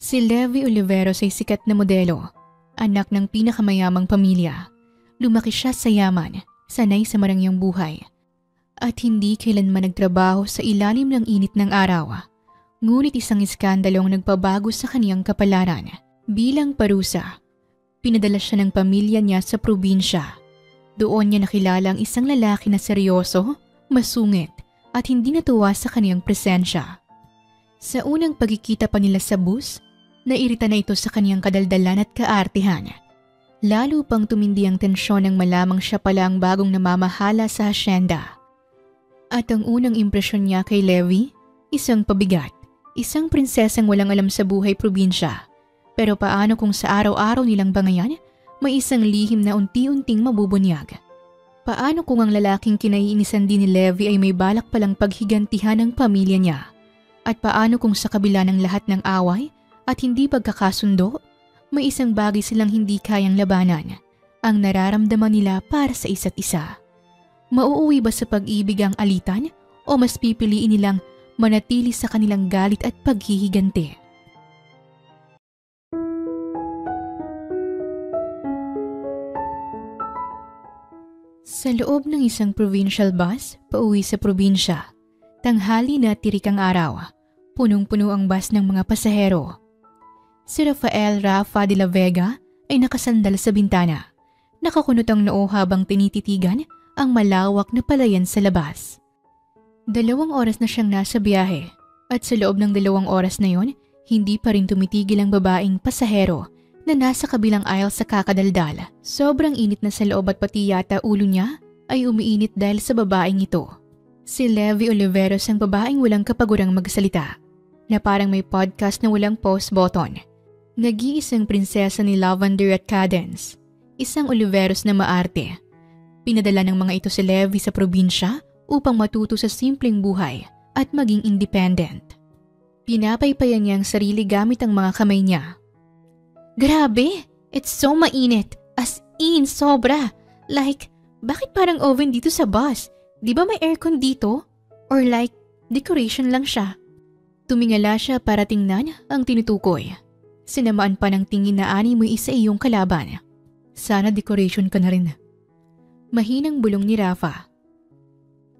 Si Levi Oliveros ay sikat na modelo, anak ng pinakamayamang pamilya. Lumaki siya sa yaman, sanay sa marangyang buhay. At hindi kailanman nagtrabaho sa ilalim ng init ng araw. Ngunit isang iskandalo ang nagpabago sa kaniyang kapalaran. Bilang parusa, pinadala siya ng pamilya niya sa probinsya. Doon niya nakilala ang isang lalaki na seryoso, masungit at hindi natuwa sa kaniyang presensya. Sa unang pagkikita pa nila sa bus, nairita na ito sa kaniyang kadaldalan at kaartihan. Lalo pang tumindi ang tensyon nang malamang siya pala ang bagong namamahala sa hasyenda. At ang unang impresyon niya kay Levi, isang pabigat, isang prinsesang walang alam sa buhay probinsya. Pero paano kung sa araw-araw nilang bangayan, may isang lihim na unti-unting mabubunyag? Paano kung ang lalaking kinaiinisan din ni Levi ay may balak palang paghigantihan ng pamilya niya? At paano kung sa kabila ng lahat ng away at hindi pagkakasundo, may isang bagay silang hindi kayang labanan, ang nararamdaman nila para sa isa't isa? Mauuwi ba sa pag-ibig ang alitan o mas pipiliin nilang manatili sa kanilang galit at paghihiganti? Sa loob ng isang provincial bus, pauwi sa probinsya. Tanghali na tirik ang araw. Punong-puno ang bus ng mga pasahero. Si Rafael Rafa de la Vega ay nakasandal sa bintana. Nakakunot ang noo habang tinititigan ang malawak na palayan sa labas. 2 oras na siyang nasa biyahe at sa loob ng 2 oras na yon, hindi pa rin tumitigil ang babaeng pasahero na nasa kabilang aisle sa kakadaldal. Sobrang init na sa loob at pati yata ulo niya ay umiinit dahil sa babaeng ito. Si Levi Oliveros ang babaeng walang kapagurang magsalita, na parang may podcast na walang pause button. Nag-iisang prinsesa ni Lavender at Cadence, isang Oliveros na maarte. Pinadala ng mga ito si Levi sa probinsya upang matuto sa simpleng buhay at maging independent. Pinapaypayan niya ang sarili gamit ang mga kamay niya. Grabe! It's so mainit! As in, sobra! Like, bakit parang oven dito sa bus? Di ba may aircon dito? Or like, decoration lang siya? Tumingala siya para tingnan ang tinutukoy. Sinamaan pa ng tingin na ani mo isa iyong kalaban. Sana decoration ka na rin. Mahinang bulong ni Rafa.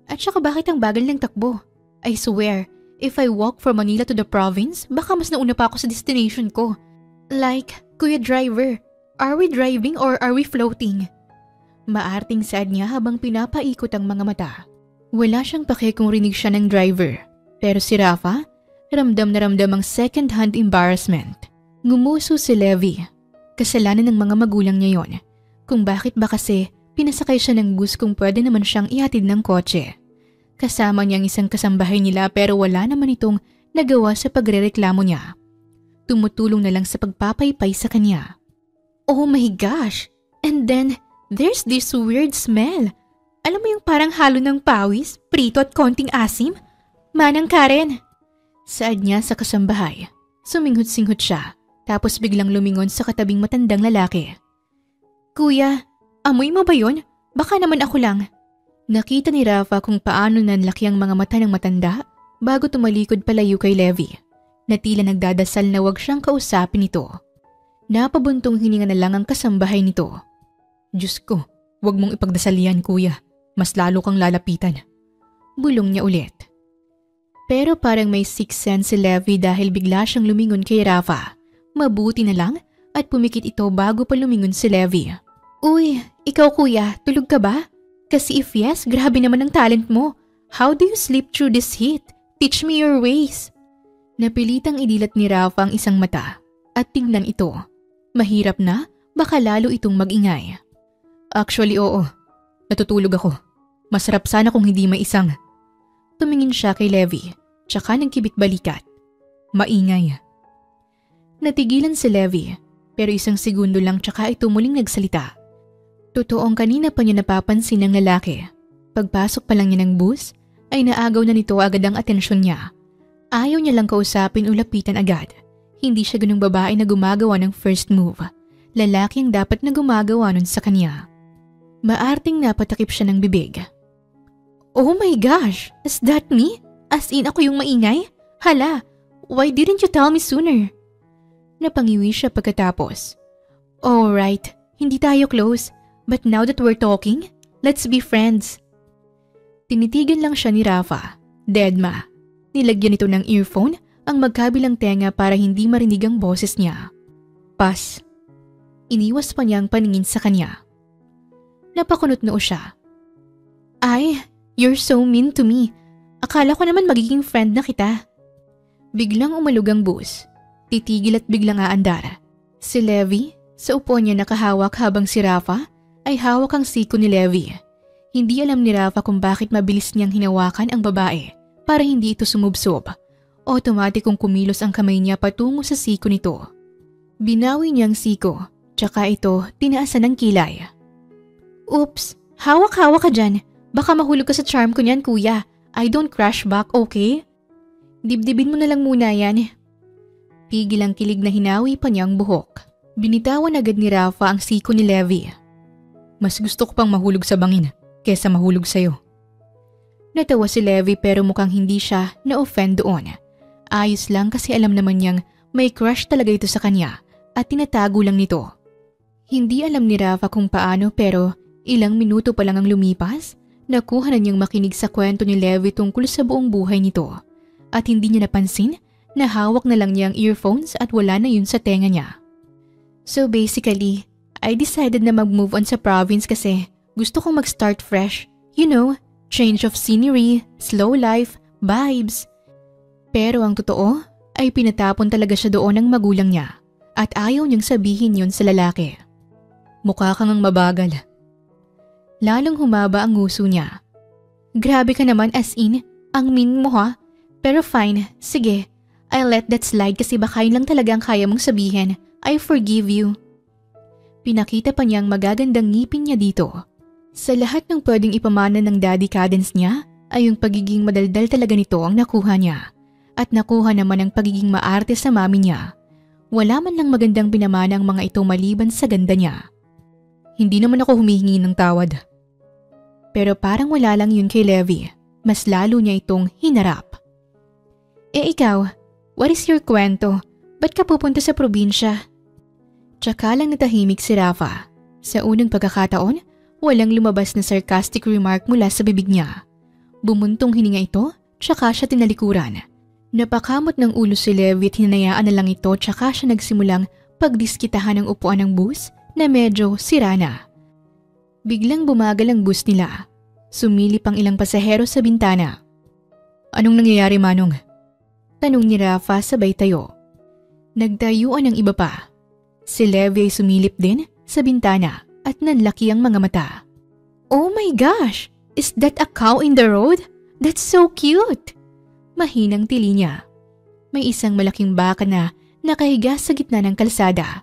At saka bakit ang bagal ng takbo? I swear, if I walk from Manila to the province, baka mas nauna pa ako sa destination ko. Like, Kuya Driver, are we driving or are we floating? Maarting saad niya habang pinapaikot ang mga mata. Wala siyang pake kung rinig siya ng driver. Pero si Rafa, ramdam na ramdam ang second-hand embarrassment. Ngumuso si Levi. Kasalanan ng mga magulang niya yon. Kung bakit ba kasi pinasakay siya ng bus kung pwede naman siyang ihatid ng kotse. Kasama niya ang isang kasambahay nila pero wala naman itong nagawa sa pagrereklamo niya. Tumutulong na lang sa pagpapaypay sa kanya. Oh my gosh! And then, there's this weird smell. Alam mo yung parang halo ng pawis, prito at konting asim? Manang Karen! Saad niya sa kasambahay. Suminghot-singhot siya, tapos biglang lumingon sa katabing matandang lalaki. Kuya, amoy mo ba yun? Baka naman ako lang. Nakita ni Rafa kung paano nanlaki ang mga mata ng matanda bago tumalikod palayo kay Levi, na tila nagdadasal na wag siyang kausapin ito. Napabuntong hininga na lang ang kasambahay nito. Diyos ko, wag mong ipagdasal yan kuya. Mas lalo kang lalapitan. Bulong niya ulit. Pero parang may sixth sense si Levi dahil bigla siyang lumingon kay Rafa. Mabuti na lang at pumikit ito bago pa lumingon si Levi. Uy, ikaw kuya, tulog ka ba? Kasi if yes, grabe naman ang talent mo. How do you sleep through this heat? Teach me your ways. Napilitang idilat ni Rafa ang isang mata at tingnan ito. Mahirap na, baka lalo itong magingay. Actually oo, natutulog ako. Masarap sana kung hindi may isang. Tumingin siya kay Levi, tsaka nagkibit balikat. Maingay. Natigilan si Levi, pero isang segundo lang tsaka ito muling nagsalita. Totoong kanina pa niya napapansin ng lalaki. Pagpasok pa lang niya ng bus, ay naagaw na nito agad ang atensyon niya. Ayaw niya lang kausapin o lapitan agad. Hindi siya ganung babae na gumagawa ng first move. Lalaki ang dapat na gumagawa nun sa kanya. Maarting napatakip siya ng bibig. Oh my gosh! Is that me? As in ako yung maingay? Hala, why didn't you tell me sooner? Napangiwi siya pagkatapos. Alright, hindi tayo close, but now that we're talking, let's be friends. Tinitigan lang siya ni Rafa. Deadma. Nilagyan ito ng earphone ang magkabilang tenga para hindi marinig ang boses niya. Pas. Iniwas pa niyang paningin sa kanya. Napakunot noo siya. Ay, you're so mean to me. Akala ko naman magiging friend na kita. Biglang umalog ang bus. Titigil at biglang aandar. Si Levi, sa upo niya nakahawak habang si Rafa ay hawak ang siko ni Levi. Hindi alam ni Rafa kung bakit mabilis niyang hinawakan ang babae para hindi ito sumubsob. Automatikong kumilos ang kamay niya patungo sa siko nito. Binawi niya ang siko, tsaka ito tinaasan ng kilay. Oops, hawak-hawak ka dyan. Baka mahulog ka sa charm ko niyan, kuya. I don't crash back, okay? Dibdibin mo na lang muna yan. Pigil ang kilig na hinawi pa niyang buhok. Binitawan agad ni Rafa ang siko ni Levi. Mas gusto ko pang mahulog sa bangin kesa mahulog sa'yo. Natawa si Levi pero mukhang hindi siya na-offend doon. Ayos lang kasi alam naman niyang may crush talaga ito sa kanya at tinatago lang nito. Hindi alam ni Rafa kung paano pero ilang minuto pa lang ang lumipas, nakuha na niyang makinig sa kwento ni Levi tungkol sa buong buhay nito. At hindi niya napansin na hawak na lang niya ang earphones at wala na yun sa tenga niya. So basically, I decided na mag-move on sa province kasi gusto kong mag-start fresh. You know, change of scenery, slow life, vibes. Pero ang totoo ay pinatapon talaga siya doon ng magulang niya at ayaw niyang sabihin yun sa lalaki. Mukha kang ang mabagal. Lalong humaba ang nguso niya. Grabe ka naman as in, ang mean mo ha. Pero fine, sige. I'll let that slide kasi baka yun lang talaga ang kaya mong sabihin. I forgive you. Pinakita pa niyang magagandang ngipin niya dito. Sa lahat ng pwedeng ipamana ng daddy cadence niya, ay yung pagiging madaldal talaga nito ang nakuha niya. At nakuha naman ang pagiging maarte sa mami niya. Wala man lang magandang pinamana ang mga ito maliban sa ganda niya. Hindi naman ako humihingi ng tawad. Pero parang wala lang yun kay Levi. Mas lalo niya itong hinarap. Ikaw, what is your kwento? Ba't ka pupunta sa probinsya? Tsaka lang natahimik si Rafa. Sa unang pagkakataon, walang lumabas na sarcastic remark mula sa bibig niya. Bumuntong hininga ito, tsaka siya tinalikuran. Napakamot ng ulo si Levi at hinayaan na lang ito tsaka siya nagsimulang pagdiskitahan ng upuan ng bus na medyo sira na. Biglang bumagal ang bus nila. Sumilip ang ilang pasahero sa bintana. Anong nangyayari, Manong? Tanong ni Rafa sabay tayo. Nagtayuan ang iba pa. Si Levi ay sumilip din sa bintana at nanlaki ang mga mata. Oh my gosh! Is that a cow in the road? That's so cute! Mahinang tili niya. May isang malaking baka na nakahiga sa gitna ng kalsada.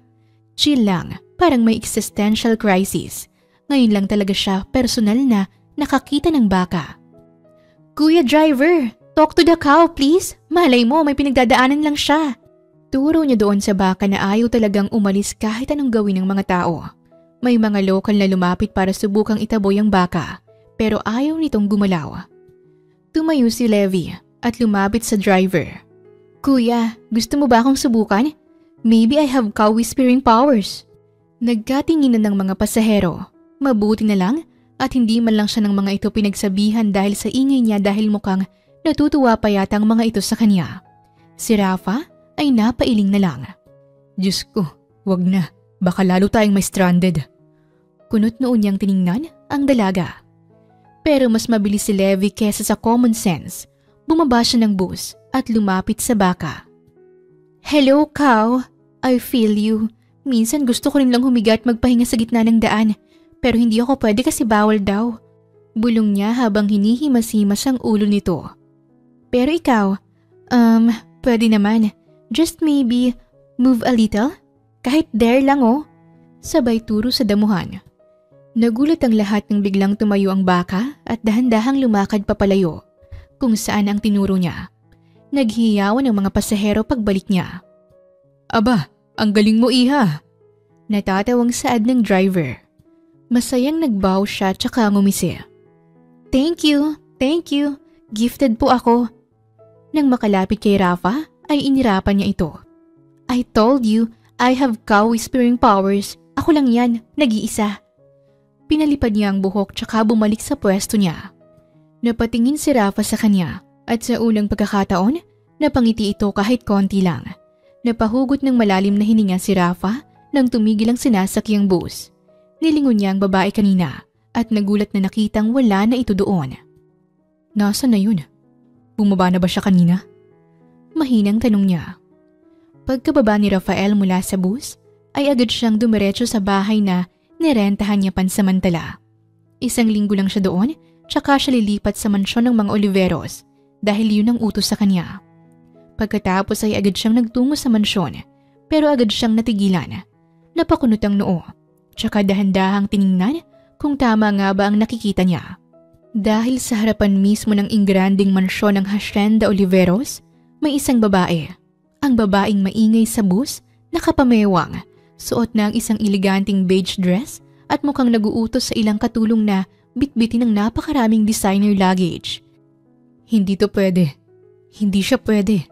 Chill lang, parang may existential crisis. Ngayon lang talaga siya personal na nakakita ng baka. Kuya driver, talk to the cow please. Malay mo may pinagdadaanan lang siya. Turo niya doon sa baka na ayaw talagang umalis kahit anong gawin ng mga tao. May mga lokal na lumapit para subukang itaboy ang baka, pero ayaw nitong gumalaw. Tumayo si Levi at lumapit sa driver. Kuya, gusto mo ba akong subukan? Maybe I have cow whispering powers. Nagkatinginan ng mga pasahero. Mabuti na lang at hindi man lang siya ng mga ito pinagsabihan dahil sa ingay niya dahil mukhang natutuwa pa yata ang mga ito sa kanya. Si Rafa ay napailing na lang. Diyos ko, wag na. Baka lalo tayong may stranded. Kunot noon niyang tiningnan ang dalaga. Pero mas mabilis si Levi kesa sa common sense. Bumaba siya ng bus at lumapit sa baka. Hello, cow. I feel you. Minsan gusto ko rin lang humiga at magpahinga sa gitna ng daan. Pero hindi ako pwede kasi bawal daw. Bulong niya habang hinihimas-himas ang ulo nito. Pero ikaw, pwede naman. Just maybe move a little? Kahit dare lang oh. Sabay turo sa damuhan. Nagulat ang lahat nang biglang tumayo ang baka at dahan-dahang lumakad papalayo. Kung saan ang tinuro niya. Naghihiyawan ang mga pasahero pagbalik niya. Aba, ang galing mo iha. Natatawang saad ng driver. Masayang nagbow siya tsaka ngumisi. Thank you. Gifted po ako. Nang makalapit kay Rafa ay inirapan niya ito. I told you, I have cow-whispering powers. Ako lang yan, nag-iisa. Pinalipad niya ang buhok tsaka bumalik sa pwesto niya. Napatingin si Rafa sa kanya at sa unang pagkakataon, napangiti ito kahit konti lang. Napahugot ng malalim na hininga si Rafa nang tumigil ang sinasakyang bus. Nilingon niya ang babae kanina at nagulat na nakitang wala na ito doon. Nasaan na yun? Bumaba na ba siya kanina? Mahinang tanong niya. Pagkababa ni Rafael mula sa bus, ay agad siyang dumiretso sa bahay na nirentahan niya pansamantala. 1 linggo lang siya doon, tsaka siya lilipat sa mansyon ng mga Oliveros dahil yun ang utos sa kanya. Pagkatapos ay agad siyang nagtungo sa mansyon, pero agad siyang natigilan. Napakunot ang noo, tsaka dahan-dahang tiningnan kung tama nga ba ang nakikita niya. Dahil sa harapan mismo ng ingranding mansyon ng Hacienda Oliveros, may isang babae. Ang babaeng maingay sa bus, nakapamewang, suot na ang isang eleganting beige dress at mukhang naguutos sa ilang katulong na bitbitin ng napakaraming designer luggage. Hindi to pwede. Hindi siya pwede.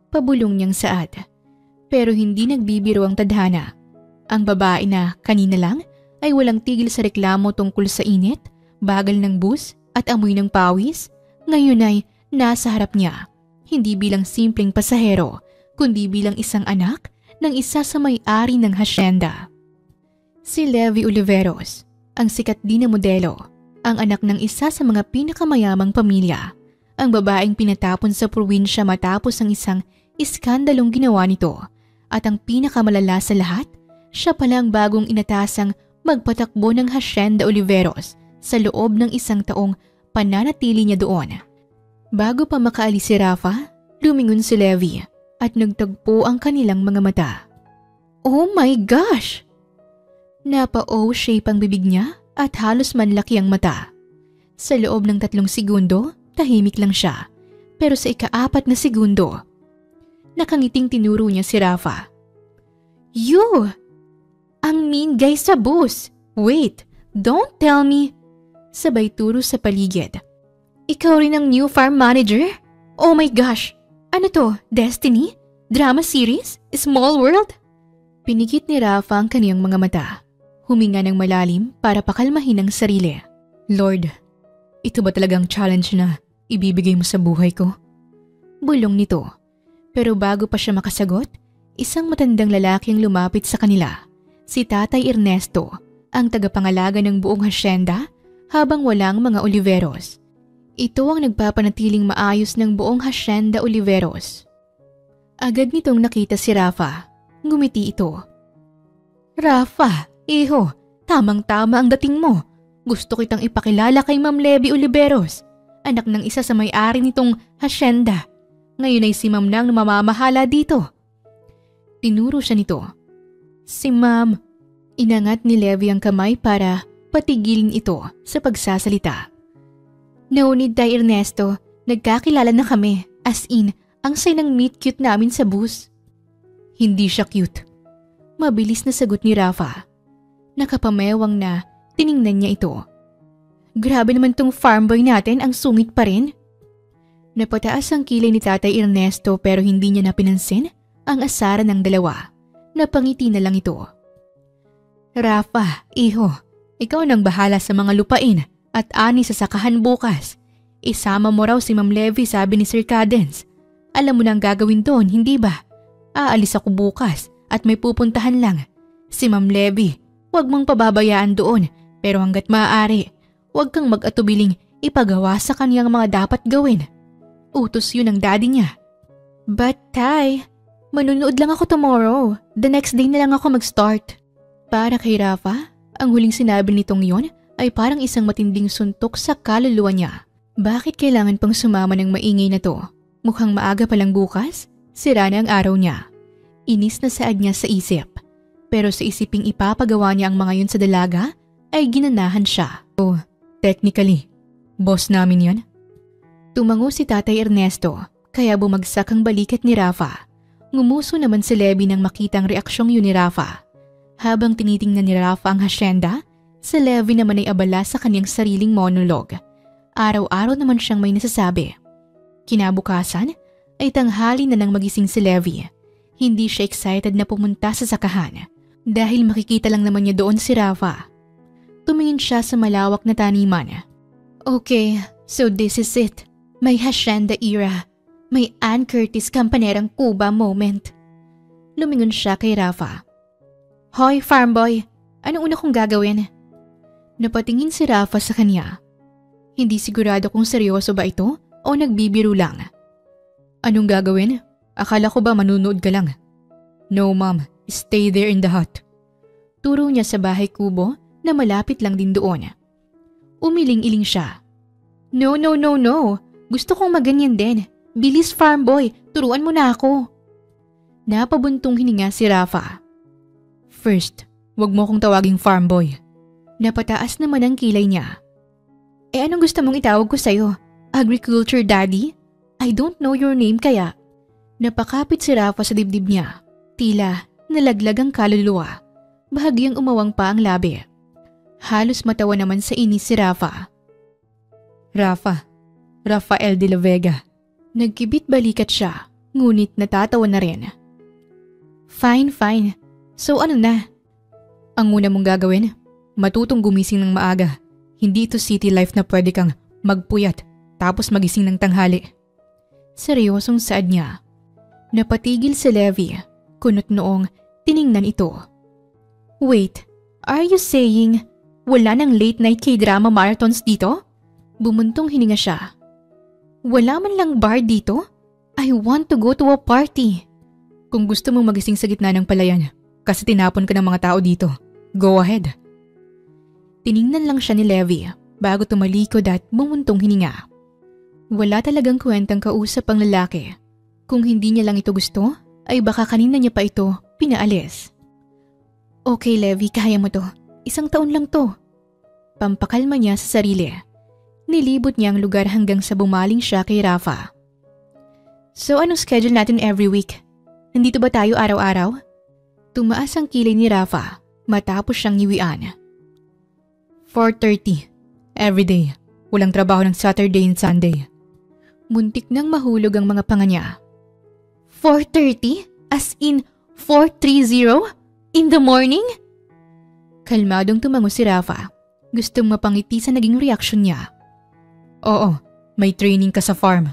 Pabulong niyang saad. Pero hindi nagbibiro ang tadhana. Ang babae na kanina lang ay walang tigil sa reklamo tungkol sa init, bagal ng bus at amoy ng pawis, ngayon ay nasa harap niya. Hindi bilang simpleng pasahero, kundi bilang isang anak ng isa sa may-ari ng hacienda. Si Levi Oliveros, ang sikat din na modelo, ang anak ng isa sa mga pinakamayamang pamilya, ang babaeng pinatapon sa probinsya matapos ang isang iskandalong ginawa nito, at ang pinakamalala sa lahat, siya pala ang bagong inatasang magpatakbo ng Hacienda Oliveros sa loob ng 1 taong pananatili niya doon. Bago pa makaalis si Rafa, lumingon si Levi at nagtagpo ang kanilang mga mata. Oh my gosh! Napa-O-shape ang bibig niya at halos manlaki ang mata. Sa loob ng 3 segundo, tahimik lang siya. Pero sa ika-4 na segundo, nakangiting tinuro niya si Rafa. You! Ang mean guy sa bus! Wait! Don't tell me! Sabay turo sa paligid. Ikaw rin ang new farm manager? Oh my gosh! Ano to? Destiny? Drama series? Small world? Pinikit ni Rafa ang kaniyang mga mata. Huminga ng malalim para pakalmahin ang sarili. Lord, ito ba talagang challenge na ibibigay mo sa buhay ko? Bulong nito. Pero bago pa siya makasagot, isang matandang lalaki ang lumapit sa kanila. Si Tatay Ernesto, ang tagapangalaga ng buong hacienda habang walang mga Oliveros. Ito ang nagpapanatiling maayos ng buong Hacienda Oliveros. Agad nitong nakita si Rafa. Ngumiti ito. Rafa, iho, tamang-tama ang dating mo. Gusto kitang ipakilala kay Ma'am Levi Oliveros, anak ng isa sa may-ari nitong hacienda. Ngayon ay si Ma'am nang namamahala dito. Tinuro siya nito. Si Ma'am. Inangat ni Levi ang kamay para patigilin ito sa pagsasalita. No need, Tay Ernesto. Nagkakilala na kami. As in, ang saya ng meet cute namin sa bus. Hindi siya cute. Mabilis na sagot ni Rafa. Nakapamewang na tiningnan niya ito. Grabe naman tong farm boy natin, ang sungit pa rin. Napataas ang kilay ni Tatay Ernesto pero hindi niya napinansin ang asara ng dalawa. Napangiti na lang ito. Rafa, iho, ikaw nang bahala sa mga lupain at ani sa sakahan bukas. Isama mo raw si Ma'am Levi, sabi ni Sir Cadence. Alam mo na ang gagawin doon, hindi ba? Aalis ako bukas at may pupuntahan lang. Si Ma'am Levi, huwag mong pababayaan doon pero hanggat maaari, huwag kang mag-atubiling ipagawa sa kanyang mga dapat gawin. Utos yun ng daddy niya. But Tay, manunood lang ako tomorrow. The next day na lang ako mag-start. Para kay Rafa, ang huling sinabi nitong yon ay parang isang matinding suntok sa kaluluwa niya. Bakit kailangan pang sumama ng maingay na to? Mukhang maaga palang bukas, sira na ang araw niya. Inis na saad niya sa isip. Pero sa isiping ipapagawa niya ang mga yun sa dalaga, ay ginanahan siya. Oh, technically, boss namin yan. Tumango si Tatay Ernesto, kaya bumagsak ang balikat ni Rafa. Ngumuso naman si Levi nang makitang reaksyong yun ni Rafa. Habang tinitingnan ni Rafa ang hacienda, si Levi naman ay abala sa kanyang sariling monolog. Araw-araw naman siyang may nasasabi. Kinabukasan ay tanghali na nang magising si Levi. Hindi siya excited na pumunta sa sakahan dahil makikita lang naman niya doon si Rafa. Tumingin siya sa malawak na taniman. Okay, so this is it. May hacienda era. May Ann Curtis Campanerang Cuba moment. Lumingon siya kay Rafa. Hoy, farm boy, anong una kong gagawin? Napatingin si Rafa sa kanya. Hindi sigurado kung seryoso ba ito o nagbibiro lang. Anong gagawin? Akala ko ba manunood ka lang? No ma'am, stay there in the hut. Turo niya sa bahay kubo na malapit lang din doon. Umiling-iling siya. No. Gusto kong maganyan din. Bilis farm boy, turuan mo na ako. Napabuntong hininga si Rafa. First, wag mo kong tawaging farm boy. Napataas naman ang kilay niya. Anong gusto mong itawag ko sa'yo? Agriculture daddy? I don't know your name kaya. Napakapit si Rafa sa dibdib niya. Tila nalaglag ang kaluluwa. Bahagyang umawang pa ang labi. Halos matawa naman sa inis si Rafa. Rafael de la Vega. Nagkibit balikat siya, ngunit natatawa na rin. Fine. So ano na? Ang una mong gagawin? Matutong gumising ng maaga. Hindi ito city life na pwede kang magpuyat tapos magising ng tanghali. Seryosong saad niya. Napatigil si Levi, kunot noong tiningnan ito. Wait, are you saying wala nang late night K-drama marathons dito? Bumuntong hininga siya. Wala man lang bar dito? I want to go to a party. Kung gusto mong magising sa gitna ng palayan, kasi tinapon ka ng mga tao dito, go ahead. Tiningnan lang siya ni Levi bago tumalikod at bumuntong hininga. Wala talagang kwentang kausap ang lalaki. Kung hindi niya lang ito gusto, ay baka kanina niya pa ito pinaalis. Okay Levi, kaya mo to. 1 taon lang to. Pampakalma niya sa sarili. Nilibot niya ang lugar hanggang sa bumaling siya kay Rafa. So anong schedule natin every week? Nandito ba tayo araw-araw? Tumaas ang kilay ni Rafa matapos siyang ngiwian. 4:30. Everyday. Walang trabaho ng Saturday and Sunday. Muntik nang mahulog ang mga panga niya. 4:30? As in 4:30? In the morning? Kalmadong tumango si Rafa. Gustong mapangiti sa naging reaksyon niya. Oo, may training ka sa farm.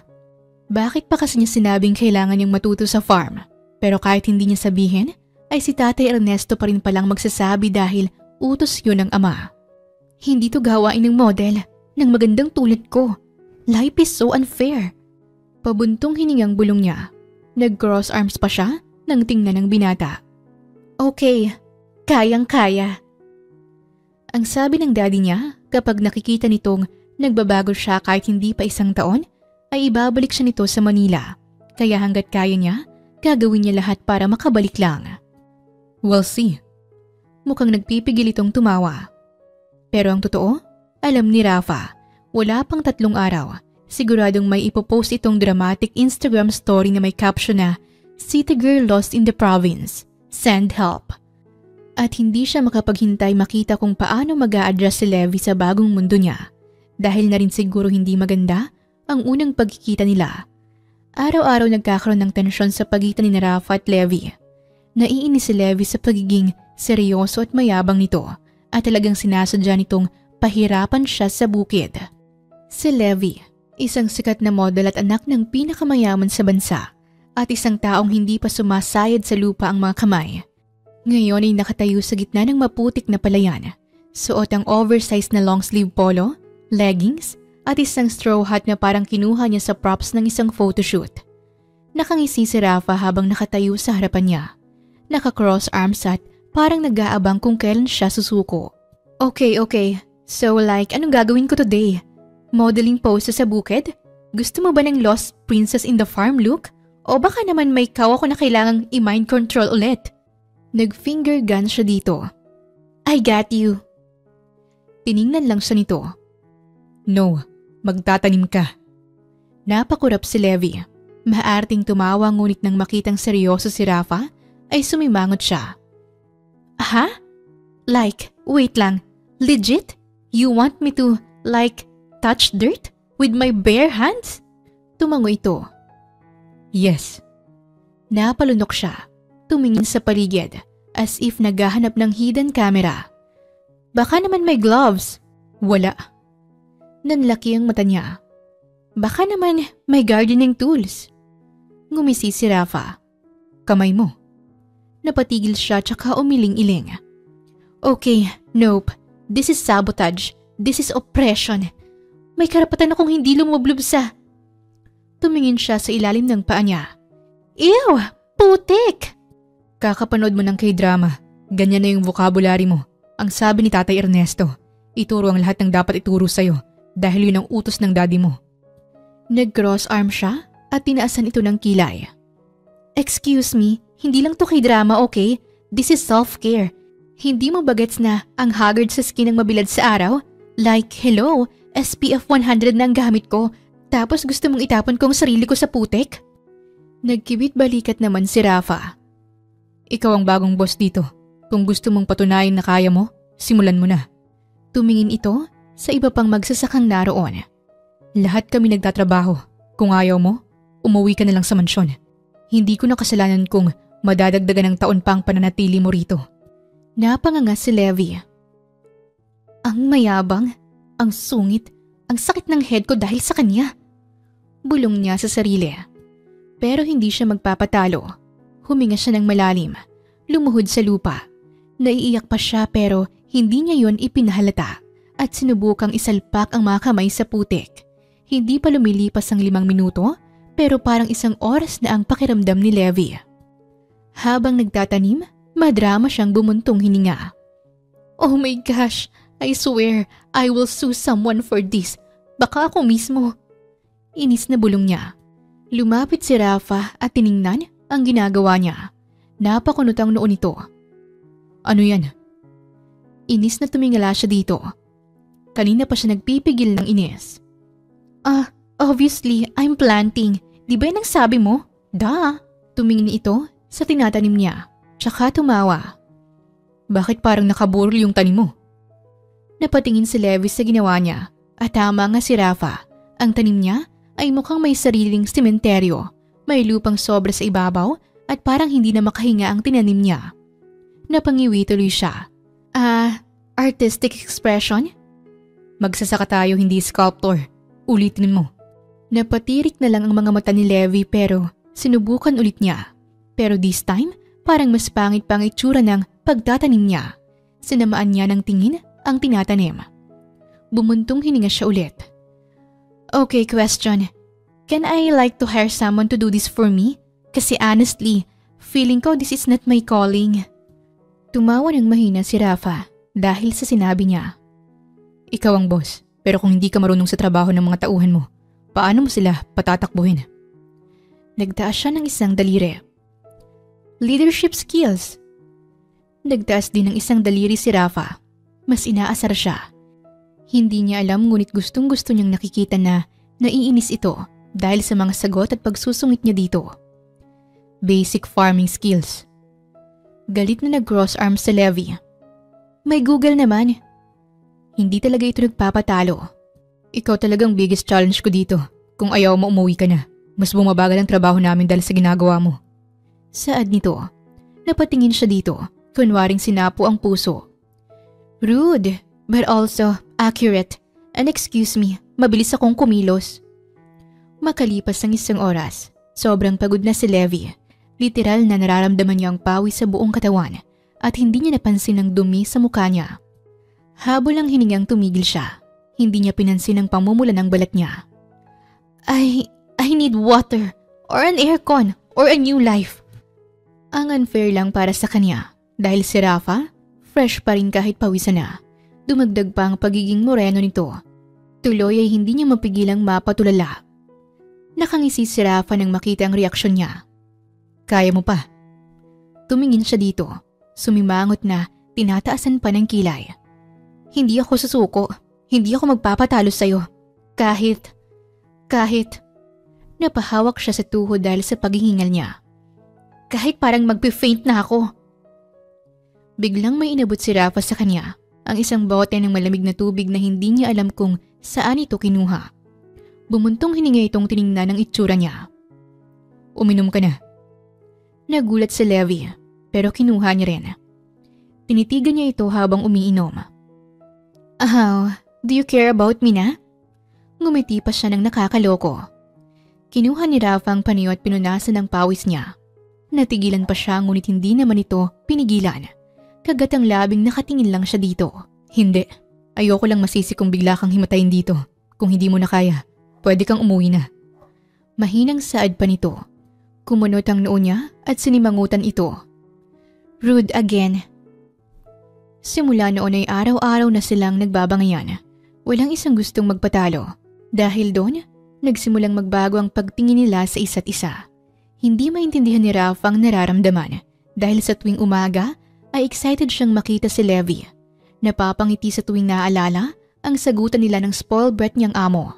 Bakit pa kasi niya sinabing kailangan niyang matuto sa farm? Pero kahit hindi niya sabihin, ay si Tatay Ernesto pa rin palang magsasabi dahil utos yun ng ama. Hindi to gawain ng model, ng magandang tulad ko. Life is so unfair. Pabuntong hiningang bulong niya. Nag-cross arms pa siya nang tingnan ng binata. Okay, kayang-kaya. Ang sabi ng daddy niya kapag nakikita nitong nagbabago siya kahit hindi pa 1 taon, ay ibabalik siya nito sa Manila. Kaya hanggat kaya niya, gagawin niya lahat para makabalik lang. We'll see. Mukhang nagpipigil itong tumawa. Pero ang totoo, alam ni Rafa, wala pang 3 araw, siguradong may ipopost itong dramatic Instagram story na may caption na City Girl Lost in the Province, Send Help. At hindi siya makapaghintay makita kung paano mag-a-adjust si Levi sa bagong mundo niya. Dahil na rin siguro hindi maganda ang unang pagkikita nila. Araw-araw nagkakaroon ng tensyon sa pagitan ni Rafa at Levi. Naiinis si Levi sa pagiging seryoso at mayabang nito at talagang sinasadya nitong pahirapan siya sa bukid. Si Levi, isang sikat na model at anak ng pinakamayaman sa bansa at isang taong hindi pa sumasayad sa lupa ang mga kamay. Ngayon ay nakatayo sa gitna ng maputik na palayan. Suot ang oversized na long sleeve polo, leggings at isang straw hat na parang kinuha niya sa props ng isang photoshoot. Nakangisi si Rafa habang nakatayo sa harapan niya. Naka-cross arms at parang nag-aabang kung kailan siya susuko. Okay. So anong gagawin ko today? Modeling pose sa bukid? Gusto mo ba ng Lost Princess in the Farm look? O baka naman may kawa ko na kailangang i-mind control ulit? Nag-finger gun siya dito. I got you. Tiningnan lang siya nito. No, magtatanim ka. Napakurap si Levi. Maarting tumawa ngunit nang makitang seryoso si Rafa, ay sumimangot siya. Ha? Wait lang. Legit? You want me to, touch dirt? With my bare hands? Tumango ito. Yes. Napalunok siya. Tumingin sa paligid as if naghahanap ng hidden camera. Baka naman may gloves. Wala. Nanlaki ang mata niya. Baka naman may gardening tools. Ngumisi si Rafa. Kamay mo. Napatigil siya tsaka umiling-iling. Okay, nope. This is sabotage. This is oppression. May karapatan akong hindi lumublob sa... Tumingin siya sa ilalim ng paa niya. Ew! Putik! Kakapanood mo ng K-drama. Ganyan na yung vocabulary mo. Ang sabi ni Tatay Ernesto, ituro ang lahat ng dapat ituro sa'yo dahil yun ang utos ng daddy mo. Nag-cross arm siya at tinaasan ito ng kilay. Excuse me, hindi lang to K-drama, okay? This is self-care. Hindi mo bagets na ang haggard sa skin ng mabilad sa araw? Like, hello, SPF 100 na ang gamit ko, tapos gusto mong itapon ko ang sarili ko sa putik? Nagkibit balikat naman si Rafa. Ikaw ang bagong boss dito. Kung gusto mong patunayan na kaya mo, simulan mo na. Tumingin ito sa iba pang magsasakang naroon. Lahat kami nagtatrabaho. Kung ayaw mo, umuwi ka na lang sa mansyon. Hindi ko na kasalanan kung madadagdagan ng taon pa ang pananatili mo rito. Napanganga si Levi. Ang mayabang, ang sungit, ang sakit ng head ko dahil sa kanya. Bulong niya sa sarili. Pero hindi siya magpapatalo. Huminga siya ng malalim, lumuhod sa lupa. Naiiyak pa siya pero hindi niya yon ipinahalata at sinubukang isalpak ang mga kamay sa putik. Hindi pa lumilipas ang 5 minuto pero parang 1 oras na ang pakiramdam ni Levi. Habang nagtatanim, madrama siyang bumuntong hininga. Oh my gosh, I swear I will sue someone for this. Baka ako mismo. Inis na bulong niya. Lumapit si Rafa at tiningnan ang ginagawa niya. Napakunot ang noo nito. Ano yan? Inis na tumingala siya dito. Kanina pa siya nagpipigil ng inis. Obviously, I'm planting. Di ba yan ang sabi mo? Tumingin ito sa tinatanim niya. Tsaka tumawa. Bakit parang nakaburol yung tanim mo? Napatingin si Levi sa ginawa niya. At tama nga si Rafa. Ang tanim niya ay mukhang may sariling sementeryo. May lupang sobra sa ibabaw at parang hindi na makahinga ang tinanim niya. Napangiwi tuloy siya. Artistic expression? Magsasaka tayo, hindi sculptor. Ulitin mo. Napatirik na lang ang mga mata ni Levi pero sinubukan ulit niya. Pero this time, parang mas pangit pang itsura ng pagtatanim niya. Sinamaan niya ng tingin ang tinatanim. Bumuntong hininga siya ulit. Okay, question. Can I like to hire someone to do this for me? Kasi honestly, feeling ko this is not my calling. Tumawa ng mahina si Rafa dahil sa sinabi niya. Ikaw ang boss, pero kung hindi ka marunong sa trabaho ng mga tauhan mo, paano mo sila patatakbuhin? Nagtaas siya ng 1 daliri. Leadership skills. Nagtaas din ng 1 daliri si Rafa. Mas inaasar siya. Hindi niya alam ngunit gustong-gusto niyang nakikita na naiinis ito dahil sa mga sagot at pagsusungit niya dito. Basic farming skills. Galit na nag-cross arms sa Levi. May Google naman. Hindi talaga ito nagpapatalo. Ikaw talagang biggest challenge ko dito. Kung ayaw mo umuwi ka na, mas bumabagal ang trabaho namin dahil sa ginagawa mo. Saad nito, napatingin siya dito, kunwaring sinapo ang puso. Rude, but also accurate. And excuse me, mabilis akong kumilos. Makalipas ang 1 oras, sobrang pagod na si Levi. Literal na nararamdaman niya ang pawis sa buong katawan at hindi niya napansin ang dumi sa mukha niya. Habol ang hiningang tumigil siya. Hindi niya pinansin ang pamumula ng balat niya. I need water or an aircon or a new life. Ang unfair lang para sa kanya dahil si Rafa, fresh pa rin kahit pawisan na. Dumagdag pa ang pagiging moreno nito. Tuloy ay hindi niya mapigilang mapatulala. Nakangisi si Rafa nang makita ang reaksyon niya. Kaya mo pa. Tumingin siya dito, sumimangot na tinataasan pa ng kilay. Hindi ako susuko, hindi ako magpapatalo sa'yo. Kahit. Napahawak siya sa tuhod dahil sa paghihingal niya. Kahit parang magpe-faint na ako. Biglang may inabot si Rafa sa kanya, ang 1 bote ng malamig na tubig na hindi niya alam kung saan ito kinuha. Bumuntong hininga itong tiningnan ng itsura niya. Uminom ka na. Nagulat si Levi pero kinuha niya rin. Tinitigan niya ito habang umiinom. Do you care about me na? Ngumiti pa siya ng nakakaloko. Kinuha ni Rafa ang panyo at pinunasan ng pawis niya. Natigilan pa siya ngunit hindi naman ito pinigilan. Kagat ang labing nakatingin lang siya dito. Hindi. Ayoko lang masisi kung bigla kang himatayin dito. Kung hindi mo na kaya, pwede kang umuwi na. Mahinang saad pa nito. Kumunot ang noo niya at sinimangutan ito. Rude again. Simula noon ay araw-araw na silang nagbabangayan. Walang isang gustong magpatalo. Dahil doon, nagsimulang magbago ang pagtingin nila sa isa't isa. Hindi maintindihan ni Rafa ang nararamdaman dahil sa tuwing umaga ay excited siyang makita si Levi. Napapangiti sa tuwing naaalala ang sagutan nila ng spoiled brat niyang amo.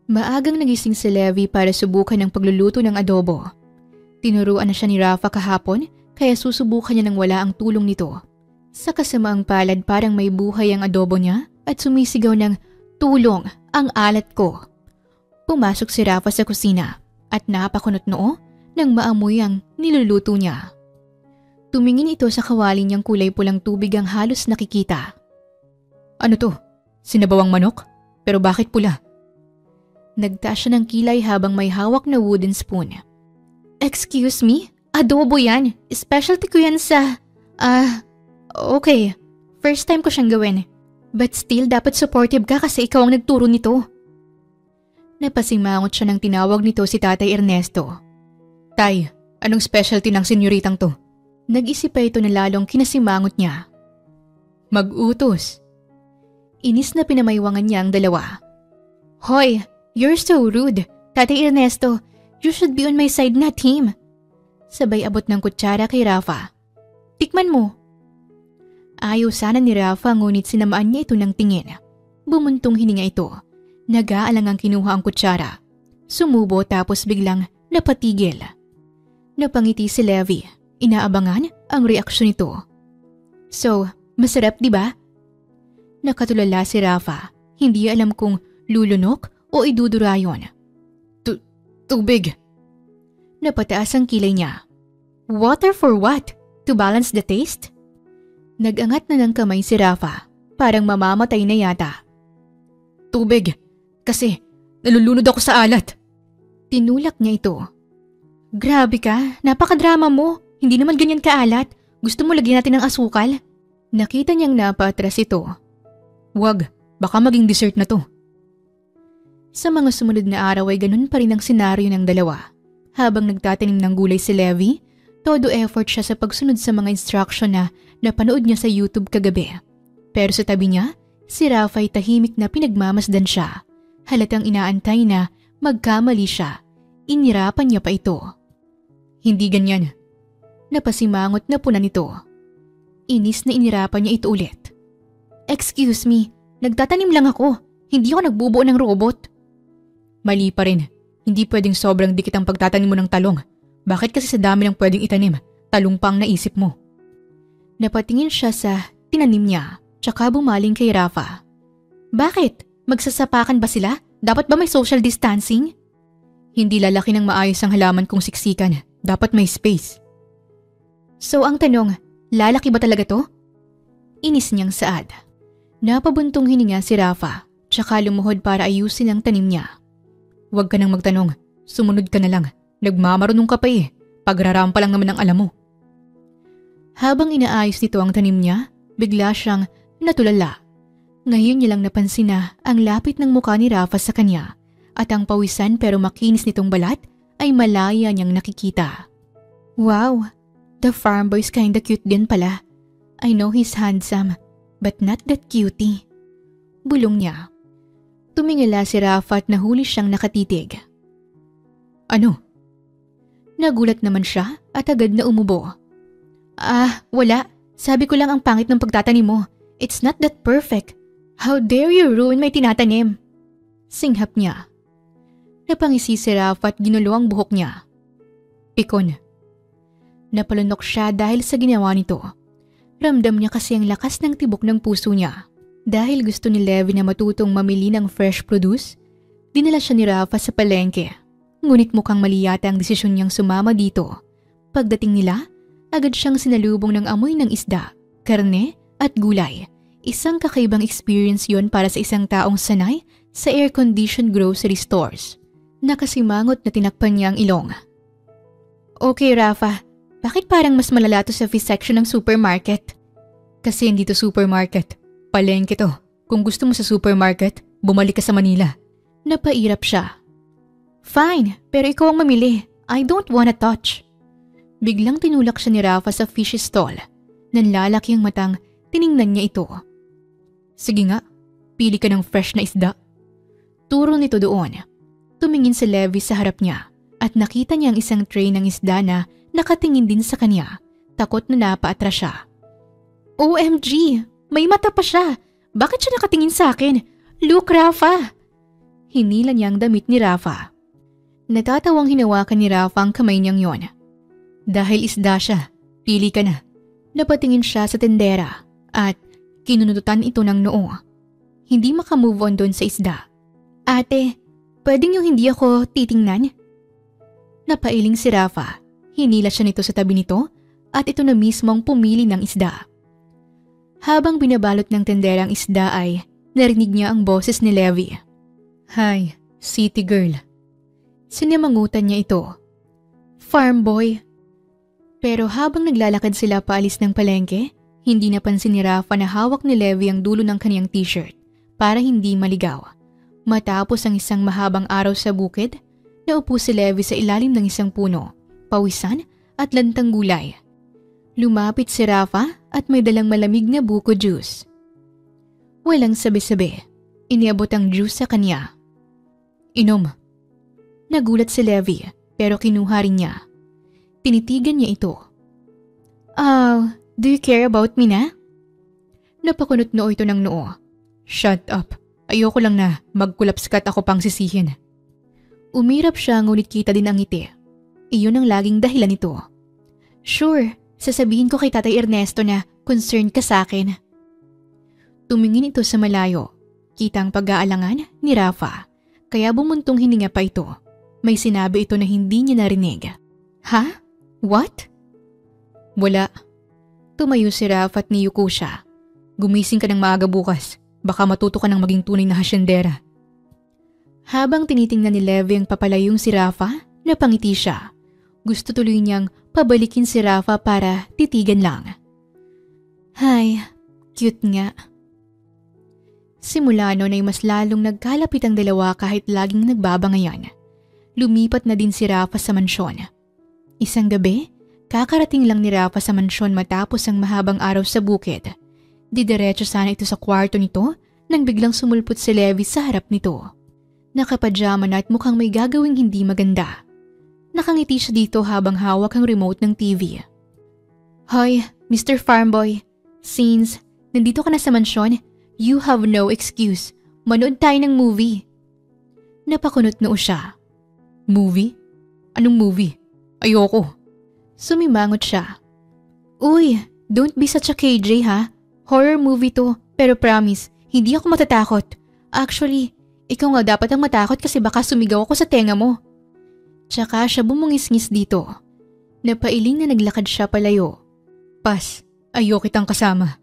Maagang nagising si Levi para subukan ang pagluluto ng adobo. Tinuruan na siya ni Rafa kahapon kaya susubukan niya nang wala ang tulong nito. Sa kasamaang palad parang may buhay ang adobo niya at sumisigaw ng tulong ang alat ko. Pumasok si Rafa sa kusina at napakunot noo nang maamoy ang niluluto niya. Tumingin ito sa kawali niyang kulay pulang tubig ang halos nakikita. Ano to? Sinabawang manok? Pero bakit pula? Nagtaas siya ng kilay habang may hawak na wooden spoon. Excuse me? Adobo yan. Specialty ko yan sa… okay. First time ko siyang gawin. But still dapat supportive ka kasi ikaw ang nagturo nito. Napasimangot siya nang tinawag nito si Tatay Ernesto. Tay, anong specialty ng senyoritang to? Nag-isip pa ito na lalong kinasimangot niya. Mag-utos. Inis na pinamaywangan niya ang dalawa. Hoy, you're so rude. Tatay Ernesto, you should be on my side na team. Sabay abot ng kutsara kay Rafa. Tikman mo. Ayaw sana ni Rafa ngunit sinamaan niya ito ng tingin. Bumuntong hininga ito. Nag-aalangang kinuha ang kutsara. Sumubo tapos biglang napatigil. Napangiti si Levi. Inaabangan ang reaksyon nito. So, masarap di ba? Nakatulala si Rafa. Hindi alam kung lulunok o idudurayon. Tubig. Napataas ang kilay niya. Water for what? To balance the taste? Nag-angat na ng kamay si Rafa. Parang mamamatay na yata. Tubig. Kasi nalulunod ako sa alat. Tinulak niya ito. Grabe ka, napakadrama mo. Hindi naman ganyan kaalat. Gusto mo lagyan natin ng asukal? Nakita niyang napaatras ito. Wag, baka maging dessert na to. Sa mga sumunod na araw ay ganun pa rin ang senaryo ng dalawa. Habang nagtatanim ng gulay si Levi, todo effort siya sa pagsunod sa mga instruction na napanood niya sa YouTube kagabi. Pero sa tabi niya, si Rafa ay tahimik na pinagmamasdan siya. Halatang inaantay na magkamali siya. Inirapan niya pa ito. Hindi ganyan. Napasimangot na puna nito. Inis na inirapan niya ito ulit. Excuse me, nagtatanim lang ako. Hindi ako nagbubuo ng robot. Mali pa rin. Hindi pwedeng sobrang dikit ang pagtatanim mo ng talong. Bakit kasi sa dami ng pwedeng itanim, talong pa ang naisip mo? Napatingin siya sa tinanim niya, tsaka bumaling kay Rafa. Bakit? Magsasapakan ba sila? Dapat ba may social distancing? Hindi lalaki ng maayos ang halaman kung siksikan. Dapat may space. So ang tanong, lalaki ba talaga to? Inis niyang saad. Napabuntong hininga si Rafa, tsaka lumuhod para ayusin ang tanim niya. Huwag ka nang magtanong, sumunod ka na lang. Nagmamarunong ka pa eh, pagrarampa lang naman ang alam mo. Habang inaayos nito ang tanim niya, bigla siyang natulala. Ngayon niya lang napansin na ang lapit ng mukha ni Rafa sa kanya at ang pawisan pero makinis nitong balat ay malaya niyang nakikita. Wow! The farm boy's kinda cute din pala. I know he's handsome, but not that cutie. Bulong niya. Tumingala si Rafa at nahuli siyang nakatitig. Ano? Nagulat naman siya at agad na umubo. Wala. Sabi ko lang ang pangit ng pagtatanim mo. It's not that perfect. How dare you ruin my tinatanim? Singhap niya. Napangisi si Rafa at ginulo ang buhok niya. Pikon. Napalunok siya dahil sa ginawa nito. Ramdam niya kasi ang lakas ng tibok ng puso niya. Dahil gusto ni Levi na matutong mamili ng fresh produce, dinala siya ni Rafa sa palengke. Ngunit mukhang mali yata ang desisyon niyang sumama dito. Pagdating nila, Agad siyang sinalubong ng amoy ng isda, karne at gulay. Isang kakaibang experience yon para sa isang taong sanay sa air-conditioned grocery stores. Nakasimangot na tinakpan niya ang ilong. Okay, Rafa. Bakit parang mas malala to sa fish section ng supermarket? Kasi hindi to supermarket. Palengke to. Kung gusto mo sa supermarket, bumalik ka sa Manila. Napairap siya. Fine, pero ikaw ang mamili. I don't wanna touch. Biglang tinulak siya ni Rafa sa fish stall. Nanlalaki ang matang tiningnan niya ito. Sige nga, pili ka ng fresh na isda. Turo nito doon. Tumingin si Levi sa harap niya at nakita niya ang isang tray ng isda na nakatingin din sa kanya. Takot na napaatras siya. OMG! May mata pa siya! Bakit siya nakatingin sa akin? Look, Rafa! Hinila niya ang damit ni Rafa. Natatawang hinawakan ni Rafa ang kamay niyang yon. Dahil isda siya, pili ka na. Napatingin siya sa tendera at kinunututan ito ng noo. Hindi makamove on doon sa isda. Ate, pwedeng yung hindi ako titingnan? Napailing si Rafa. Hinila siya nito sa tabi nito at ito na mismo ang pumili ng isda. Habang binabalot ng tendera ang isda ay narinig niya ang boses ni Levi. Hi, city girl. Sinamangutan niya ito. Farm boy. Pero habang naglalakad sila paalis ng palengke, hindi napansin ni Rafa na hawak ni Levi ang dulo ng kaniyang t-shirt para hindi maligaw. Matapos ang isang mahabang araw sa bukid, naupo si Levi sa ilalim ng isang puno, pawisan at lantang gulay. Lumapit si Rafa at may dalang malamig na buko juice. Walang sabi-sabi, iniabot ang juice sa kanya. Inom. Nagulat si Levi pero kinuha rin niya. Tinitigan niya ito. Oh, do you care about me na? Napakunot noo ito ng noo. Shut up. Ayoko lang na magkulapskat ako pang sisihin. Umirap siya ngunit kita din ang ngiti. Iyon ang laging dahilan nito. Sure, sasabihin ko kay Tatay Ernesto na concerned ka sa akin. Tumingin ito sa malayo. Kita ang pag-aalangan ni Rafa. Kaya bumuntong hininga pa ito. May sinabi ito na hindi niya narinig. Ha? What? Wala. Tumayo si Rafa at niyuko siya. Gumising ka ng maaga bukas. Baka matuto ka ng maging tunay na hasyendera. Habang tinitingnan ni Levi ang papalayong si Rafa, napangiti siya. Gusto tuloy niyang pabalikin si Rafa para titigan lang. Hay, cute nga. Simula noon ay mas lalong nagkalapit ang dalawa kahit laging nagbabangayan. Lumipat na din si Rafa sa mansyon. Isang gabi, kakarating lang ni Rafa sa mansyon matapos ang mahabang araw sa bukid. Didiretso sana ito sa kwarto nito nang biglang sumulpot si Levi sa harap nito. Nakapajama na at mukhang may gagawing hindi maganda. Nakangiti siya dito habang hawak ang remote ng TV. Hoy, Mr. Farmboy, since nandito ka na sa mansyon, you have no excuse. Manood tayo ng movie. Napakunot noo siya. Movie? Anong movie? Ayoko. Sumimangot siya. Uy, don't be such a KJ ha. Horror movie to, pero promise, hindi ako matatakot. Actually, ikaw nga dapat ang matakot kasi baka sumigaw ako sa tenga mo. Tsaka siya bumungis-ngis dito. Napailing na naglakad siya palayo. Pas, ayoko kitang kasama.